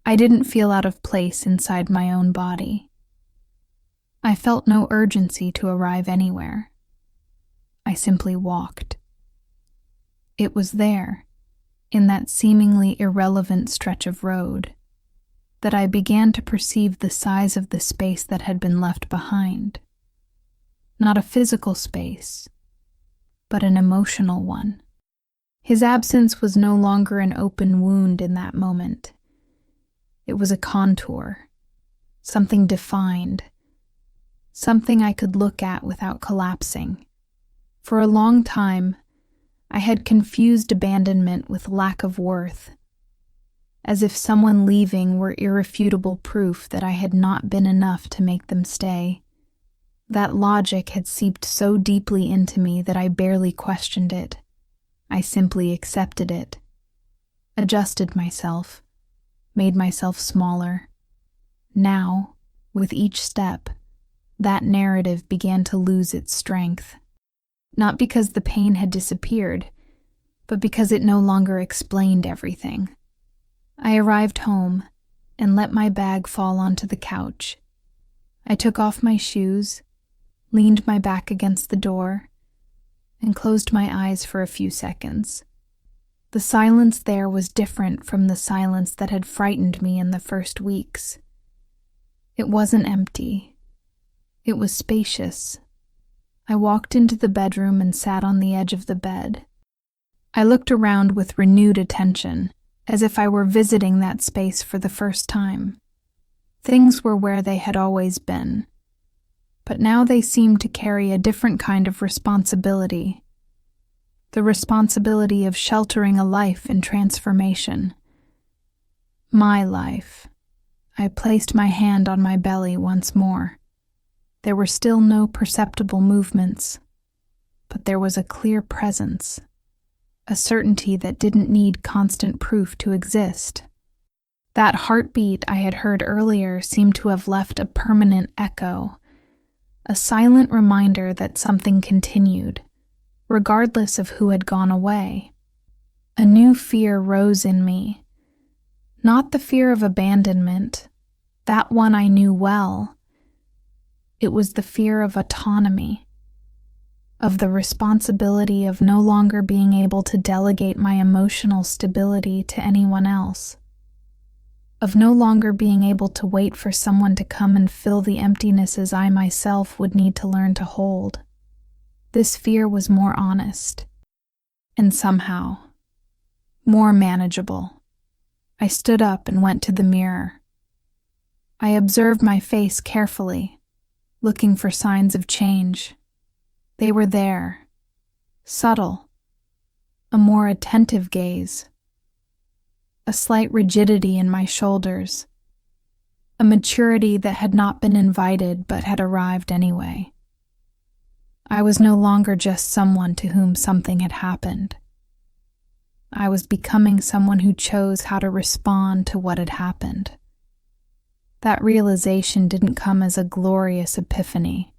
I didn't feel out of place inside my own body. I felt no urgency to arrive anywhere. I simply walked. It was there, in that seemingly irrelevant stretch of road, that I began to perceive the size of the space that had been left behind. Not a physical space, but an emotional one. His absence was no longer an open wound in that moment. It was a contour, something defined, something I could look at without collapsing. For a long time, I had confused abandonment with lack of worth, as if someone leaving were irrefutable proof that I had not been enough to make them stay. That logic had seeped so deeply into me that I barely questioned it. I simply accepted it, adjusted myself, made myself smaller. Now, with each step, that narrative began to lose its strength. Not because the pain had disappeared, but because it no longer explained everything. I arrived home and let my bag fall onto the couch. I took off my shoes, leaned my back against the door, and closed my eyes for a few seconds. The silence there was different from the silence that had frightened me in the first weeks. It wasn't empty. It was spacious. I walked into the bedroom and sat on the edge of the bed. I looked around with renewed attention, as if I were visiting that space for the first time. Things were where they had always been, but now they seemed to carry a different kind of responsibility. The responsibility of sheltering a life in transformation. My life. I placed my hand on my belly once more. There were still no perceptible movements, but there was a clear presence, a certainty that didn't need constant proof to exist. That heartbeat I had heard earlier seemed to have left a permanent echo, a silent reminder that something continued, regardless of who had gone away. A new fear rose in me, not the fear of abandonment, that one I knew well. It was the fear of autonomy, of the responsibility of no longer being able to delegate my emotional stability to anyone else, of no longer being able to wait for someone to come and fill the emptinesses I myself would need to learn to hold. This fear was more honest, and somehow, more manageable. I stood up and went to the mirror. I observed my face carefully, looking for signs of change. They were there, subtle, a more attentive gaze, a slight rigidity in my shoulders, a maturity that had not been invited but had arrived anyway. I was no longer just someone to whom something had happened. I was becoming someone who chose how to respond to what had happened. That realization didn't come as a glorious epiphany.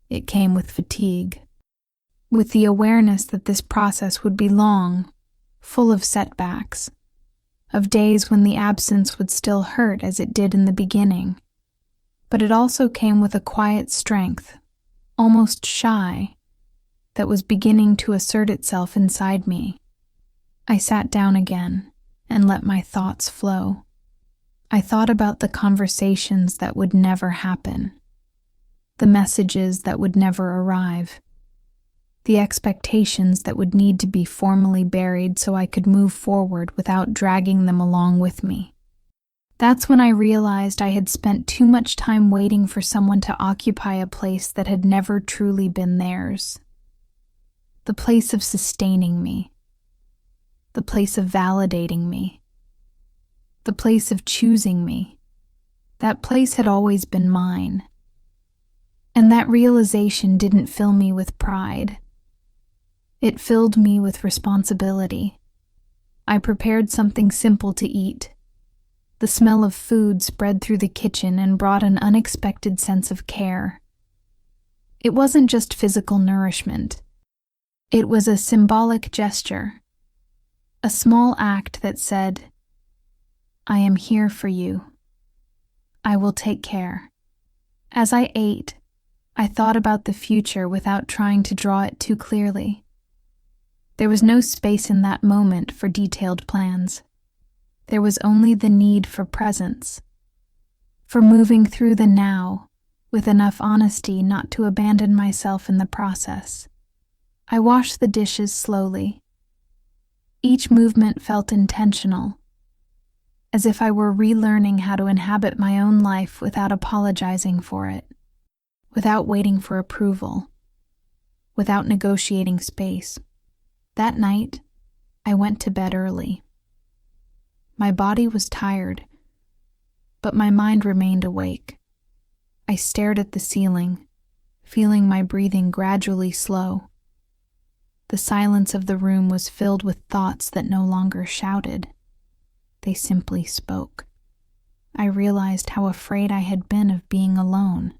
It came with fatigue, with the awareness that this process would be long, full of setbacks, of days when the absence would still hurt as it did in the beginning. But it also came with a quiet strength, almost shy, that was beginning to assert itself inside me. I sat down again and let my thoughts flow. I thought about the conversations that would never happen, the messages that would never arrive, the expectations that would need to be formally buried so I could move forward without dragging them along with me. That's when I realized I had spent too much time waiting for someone to occupy a place that had never truly been theirs. The place of sustaining me, the place of validating me, the place of choosing me. That place had always been mine. And that realization didn't fill me with pride. It filled me with responsibility. I prepared something simple to eat. The smell of food spread through the kitchen and brought an unexpected sense of care. It wasn't just physical nourishment. It was a symbolic gesture, a small act that said, "I am here for you. I will take care." As I ate, I thought about the future without trying to draw it too clearly. There was no space in that moment for detailed plans. There was only the need for presence, for moving through the now with enough honesty not to abandon myself in the process. I washed the dishes slowly. Each movement felt intentional, as if I were relearning how to inhabit my own life without apologizing for it, without waiting for approval, without negotiating space. That night, I went to bed early. My body was tired, but my mind remained awake. I stared at the ceiling, feeling my breathing gradually slow. The silence of the room was filled with thoughts that no longer shouted. They simply spoke. I realized how afraid I had been of being alone,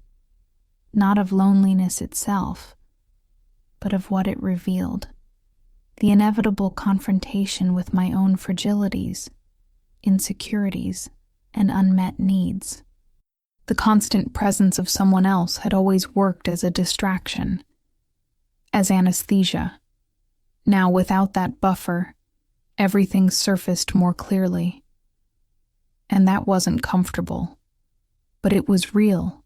not of loneliness itself, but of what it revealed. The inevitable confrontation with my own fragilities, insecurities, and unmet needs. The constant presence of someone else had always worked as a distraction, as anesthesia. Now, without that buffer, everything surfaced more clearly. And that wasn't comfortable, but it was real.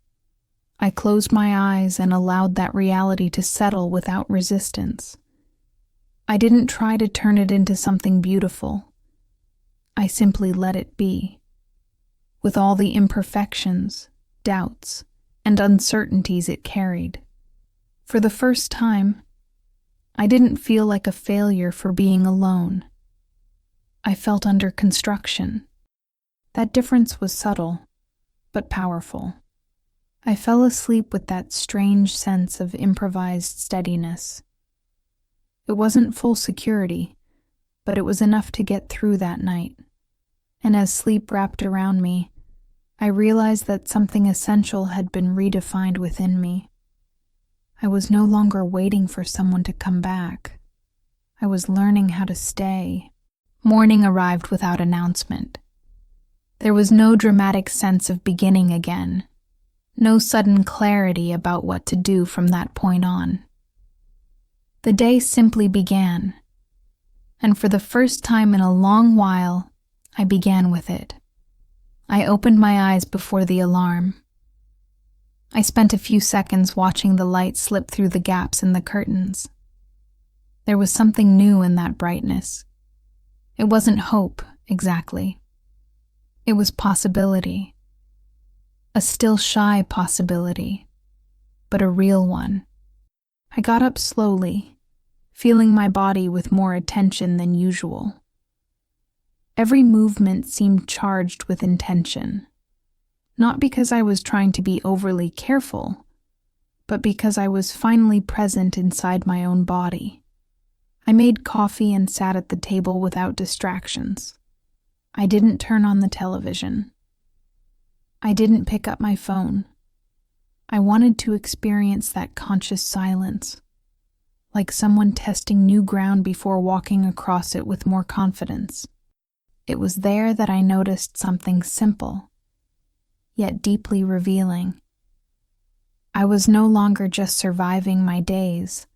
I closed my eyes and allowed that reality to settle without resistance. I didn't try to turn it into something beautiful. I simply let it be, with all the imperfections, doubts, and uncertainties it carried. For the first time, I didn't feel like a failure for being alone. I felt under construction. That difference was subtle, but powerful. I fell asleep with that strange sense of improvised steadiness. It wasn't full security, but it was enough to get through that night. And as sleep wrapped around me, I realized that something essential had been redefined within me. I was no longer waiting for someone to come back. I was learning how to stay. Morning arrived without announcement. There was no dramatic sense of beginning again, no sudden clarity about what to do from that point on. The day simply began, and for the first time in a long while, I began with it. I opened my eyes before the alarm. I spent a few seconds watching the light slip through the gaps in the curtains. There was something new in that brightness. It wasn't hope, exactly. It was possibility. A still shy possibility, but a real one. I got up slowly, feeling my body with more attention than usual. Every movement seemed charged with intention. Not because I was trying to be overly careful, but because I was finally present inside my own body. I made coffee and sat at the table without distractions. I didn't turn on the television. I didn't pick up my phone. I wanted to experience that conscious silence, like someone testing new ground before walking across it with more confidence. It was there that I noticed something simple, yet deeply revealing. I was no longer just surviving my days.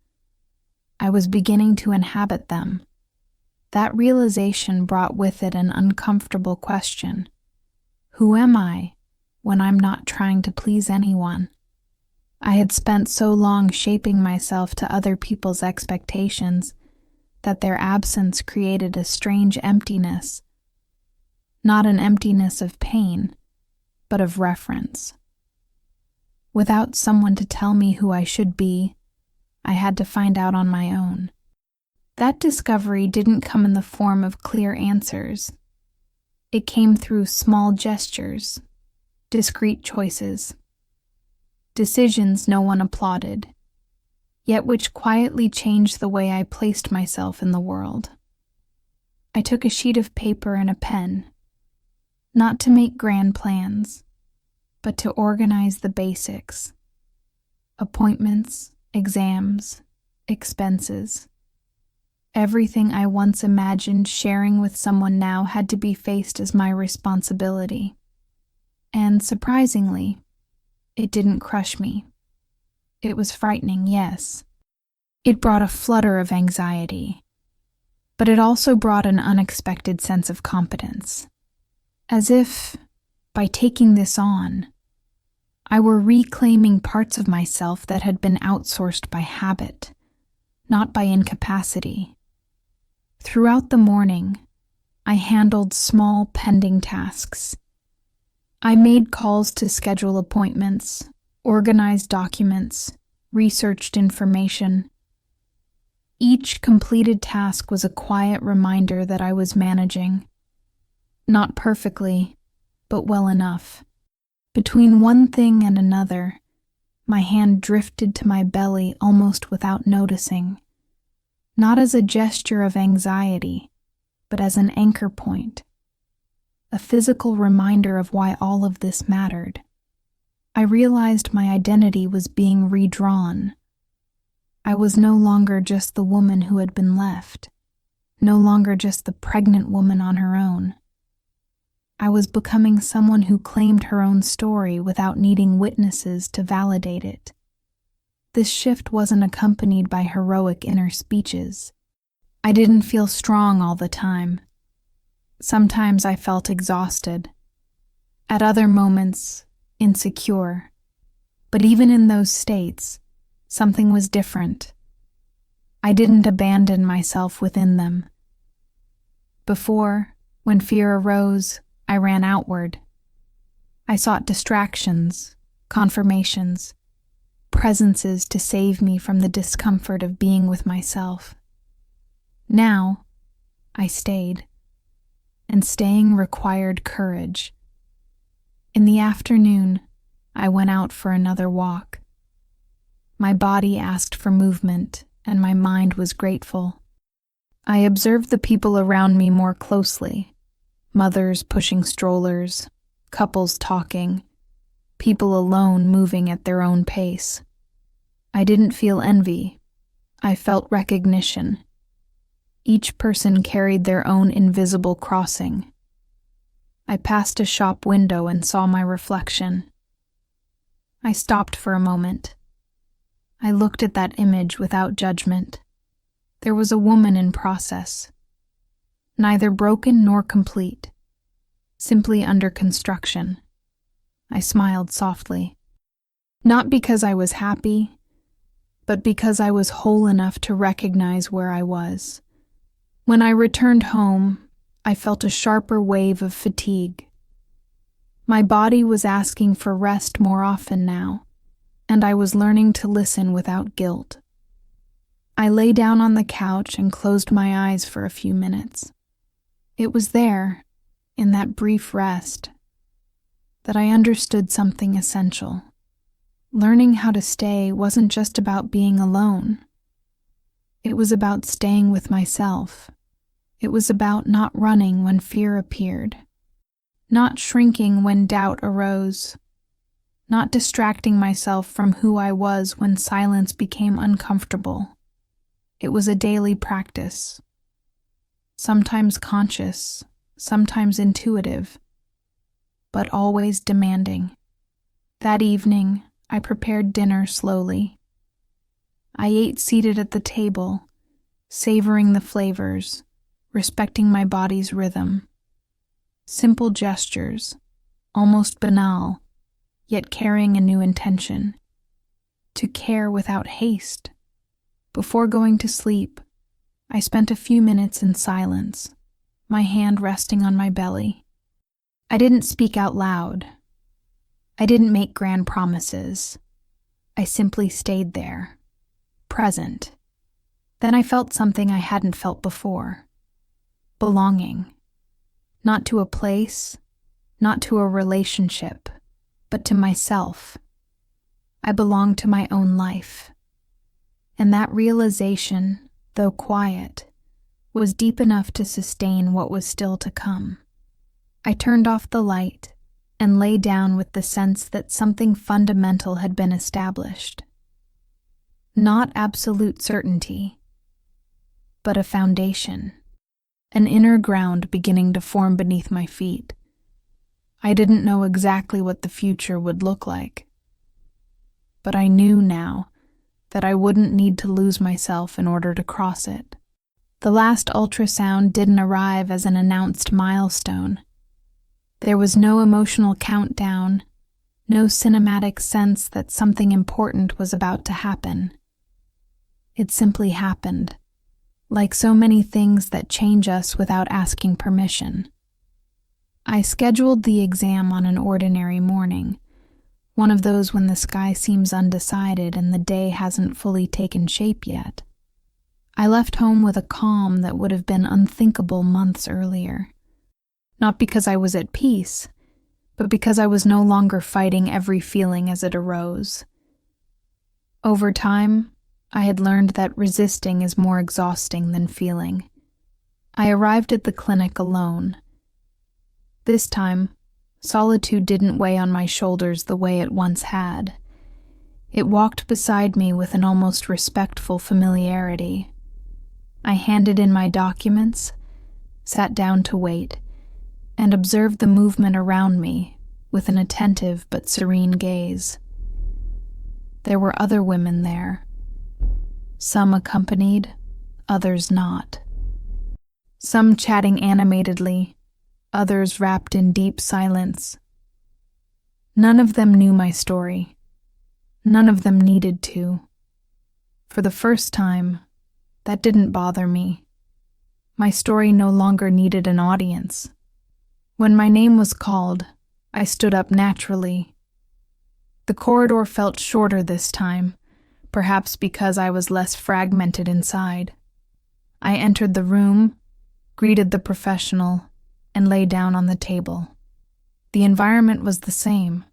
I was beginning to inhabit them. That realization brought with it an uncomfortable question. Who am I when I'm not trying to please anyone? I had spent so long shaping myself to other people's expectations that their absence created a strange emptiness. Not an emptiness of pain, but of reference. Without someone to tell me who I should be, I had to find out on my own. That discovery didn't come in the form of clear answers. It came through small gestures, discreet choices, decisions no one applauded, yet which quietly changed the way I placed myself in the world. I took a sheet of paper and a pen, not to make grand plans, but to organize the basics: appointments, exams, expenses. Everything I once imagined sharing with someone now had to be faced as my responsibility. And surprisingly, it didn't crush me. It was frightening, yes. It brought a flutter of anxiety, but it also brought an unexpected sense of competence. As if, by taking this on, I were reclaiming parts of myself that had been outsourced by habit, not by incapacity. Throughout the morning, I handled small pending tasks. I made calls to schedule appointments, organized documents, researched information. Each completed task was a quiet reminder that I was managing. Not perfectly, but well enough. Between one thing and another, my hand drifted to my belly almost without noticing. Not as a gesture of anxiety, but as an anchor point, a physical reminder of why all of this mattered. I realized my identity was being redrawn. I was no longer just the woman who had been left, no longer just the pregnant woman on her own. I was becoming someone who claimed her own story without needing witnesses to validate it. This shift wasn't accompanied by heroic inner speeches. I didn't feel strong all the time. Sometimes I felt exhausted. At other moments, insecure. But even in those states, something was different. I didn't abandon myself within them. Before, when fear arose, I ran outward. I sought distractions, confirmations, presences to save me from the discomfort of being with myself. Now, I stayed, and staying required courage. In the afternoon, I went out for another walk. My body asked for movement, and my mind was grateful. I observed the people around me more closely: mothers pushing strollers, couples talking, people alone moving at their own pace. I didn't feel envy. I felt recognition. Each person carried their own invisible crossing. I passed a shop window and saw my reflection. I stopped for a moment. I looked at that image without judgment. There was a woman in process, neither broken nor complete, simply under construction. I smiled softly, not because I was happy, but because I was whole enough to recognize where I was. When I returned home, I felt a sharper wave of fatigue. My body was asking for rest more often now, and I was learning to listen without guilt. I lay down on the couch and closed my eyes for a few minutes. It was there, in that brief rest, that I understood something essential. Learning how to stay wasn't just about being alone. It was about staying with myself. It was about not running when fear appeared, not shrinking when doubt arose, not distracting myself from who I was when silence became uncomfortable. It was a daily practice, sometimes conscious, sometimes intuitive, but always demanding. That evening, I prepared dinner slowly. I ate seated at the table, savoring the flavors, respecting my body's rhythm. Simple gestures, almost banal, yet carrying a new intention. To care without haste. Before going to sleep, I spent a few minutes in silence, my hand resting on my belly. I didn't speak out loud. I didn't make grand promises. I simply stayed there, present. Then I felt something I hadn't felt before. Belonging. Not to a place, not to a relationship, but to myself. I belonged to my own life. And that realization, though quiet, was deep enough to sustain what was still to come. I turned off the light and lay down with the sense that something fundamental had been established. Not absolute certainty, but a foundation, an inner ground beginning to form beneath my feet. I didn't know exactly what the future would look like, but I knew now that I wouldn't need to lose myself in order to cross it. The last ultrasound didn't arrive as an announced milestone. There was no emotional countdown, no cinematic sense that something important was about to happen. It simply happened, like so many things that change us without asking permission. I scheduled the exam on an ordinary morning, one of those when the sky seems undecided and the day hasn't fully taken shape yet. I left home with a calm that would have been unthinkable months earlier. Not because I was at peace, but because I was no longer fighting every feeling as it arose. Over time, I had learned that resisting is more exhausting than feeling. I arrived at the clinic alone. This time, solitude didn't weigh on my shoulders the way it once had. It walked beside me with an almost respectful familiarity. I handed in my documents, sat down to wait, and observed the movement around me with an attentive but serene gaze. There were other women there, some accompanied, others not. Some chatting animatedly, others wrapped in deep silence. None of them knew my story. None of them needed to. For the first time, that didn't bother me. My story no longer needed an audience. When my name was called, I stood up naturally. The corridor felt shorter this time, perhaps because I was less fragmented inside. I entered the room, greeted the professional, and lay down on the table. The environment was the same.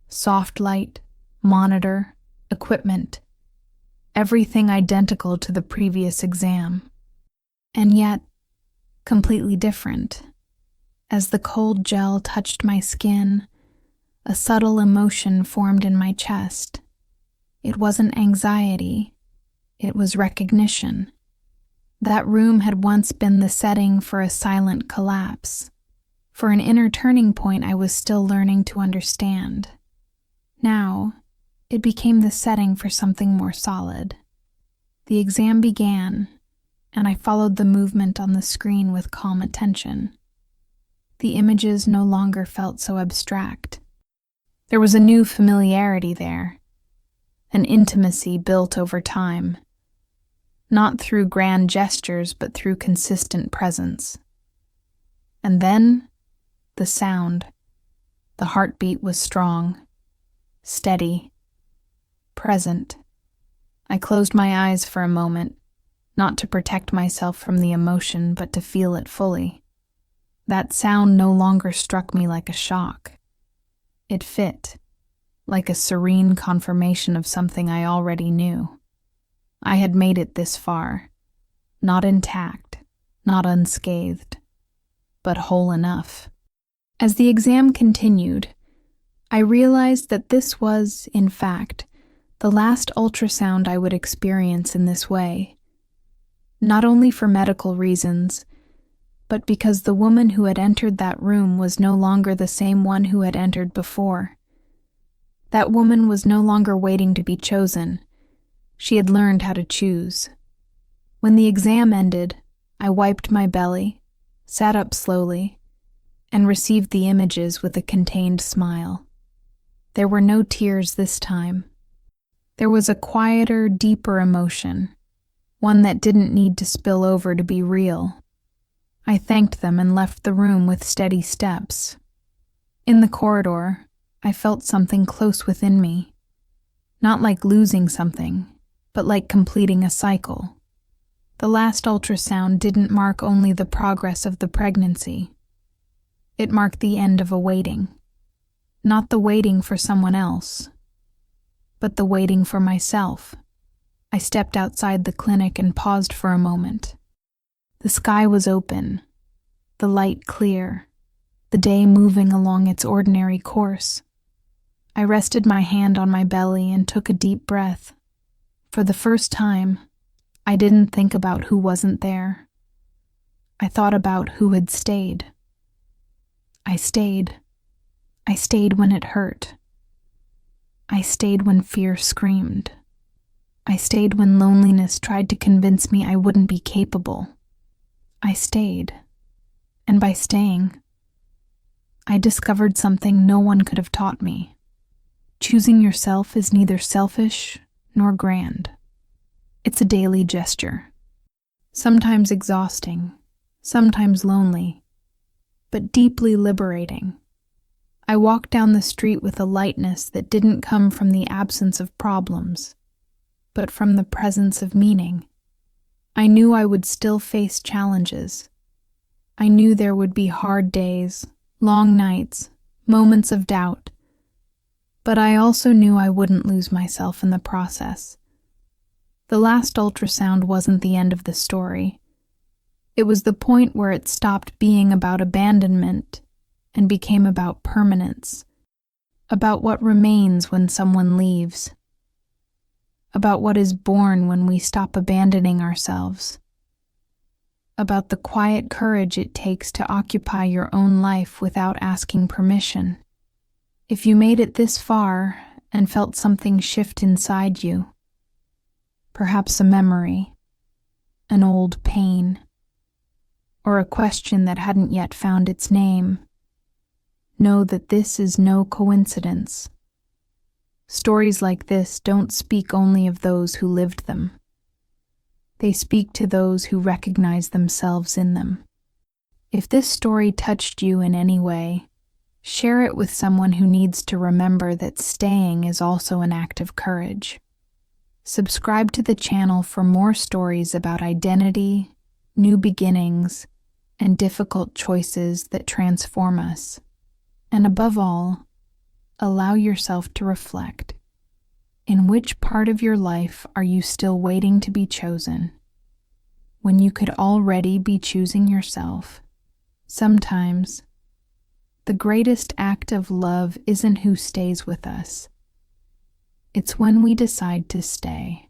Soft light, monitor, equipment, everything identical to the previous exam. And yet, completely different. As the cold gel touched my skin, a subtle emotion formed in my chest. It wasn't anxiety, it was recognition. That room had once been the setting for a silent collapse, for an inner turning point I was still learning to understand. Now, it became the setting for something more solid. The exam began, and I followed the movement on the screen with calm attention. The images no longer felt so abstract. There was a new familiarity there, an intimacy built over time, not through grand gestures but through consistent presence. And then, the sound. The heartbeat was strong, steady, present. I closed my eyes for a moment, not to protect myself from the emotion but to feel it fully. That sound no longer struck me like a shock. It fit, like a serene confirmation of something I already knew. I had made it this far, not intact, not unscathed, but whole enough. As the exam continued, I realized that this was, in fact, the last ultrasound I would experience in this way. Not only for medical reasons, but because the woman who had entered that room was no longer the same one who had entered before. That woman was no longer waiting to be chosen. She had learned how to choose. When the exam ended, I wiped my belly, sat up slowly, and received the images with a contained smile. There were no tears this time. There was a quieter, deeper emotion, one that didn't need to spill over to be real. I thanked them and left the room with steady steps. In the corridor, I felt something close within me. Not like losing something, but like completing a cycle. The last ultrasound didn't mark only the progress of the pregnancy. It marked the end of a waiting. Not the waiting for someone else, but the waiting for myself. I stepped outside the clinic and paused for a moment. The sky was open, the light clear, the day moving along its ordinary course. I rested my hand on my belly and took a deep breath. For the first time, I didn't think about who wasn't there. I thought about who had stayed. I stayed. I stayed when it hurt. I stayed when fear screamed. I stayed when loneliness tried to convince me I wouldn't be capable. I stayed. And by staying, I discovered something no one could have taught me. Choosing yourself is neither selfish nor grand. It's a daily gesture. Sometimes exhausting, sometimes lonely, but deeply liberating. I walked down the street with a lightness that didn't come from the absence of problems, but from the presence of meaning. I knew I would still face challenges. I knew there would be hard days, long nights, moments of doubt, but I also knew I wouldn't lose myself in the process. The last ultrasound wasn't the end of the story. It was the point where it stopped being about abandonment and became about permanence, about what remains when someone leaves, about what is born when we stop abandoning ourselves, about the quiet courage it takes to occupy your own life without asking permission. If you made it this far and felt something shift inside you, perhaps a memory, an old pain, or a question that hadn't yet found its name, know that this is no coincidence. Stories like this don't speak only of those who lived them. They speak to those who recognize themselves in them. If this story touched you in any way, share it with someone who needs to remember that staying is also an act of courage. Subscribe to the channel for more stories about identity, new beginnings, and difficult choices that transform us. And above all, allow yourself to reflect. In which part of your life are you still waiting to be chosen? When you could already be choosing yourself. Sometimes, the greatest act of love isn't who stays with us. It's when we decide to stay.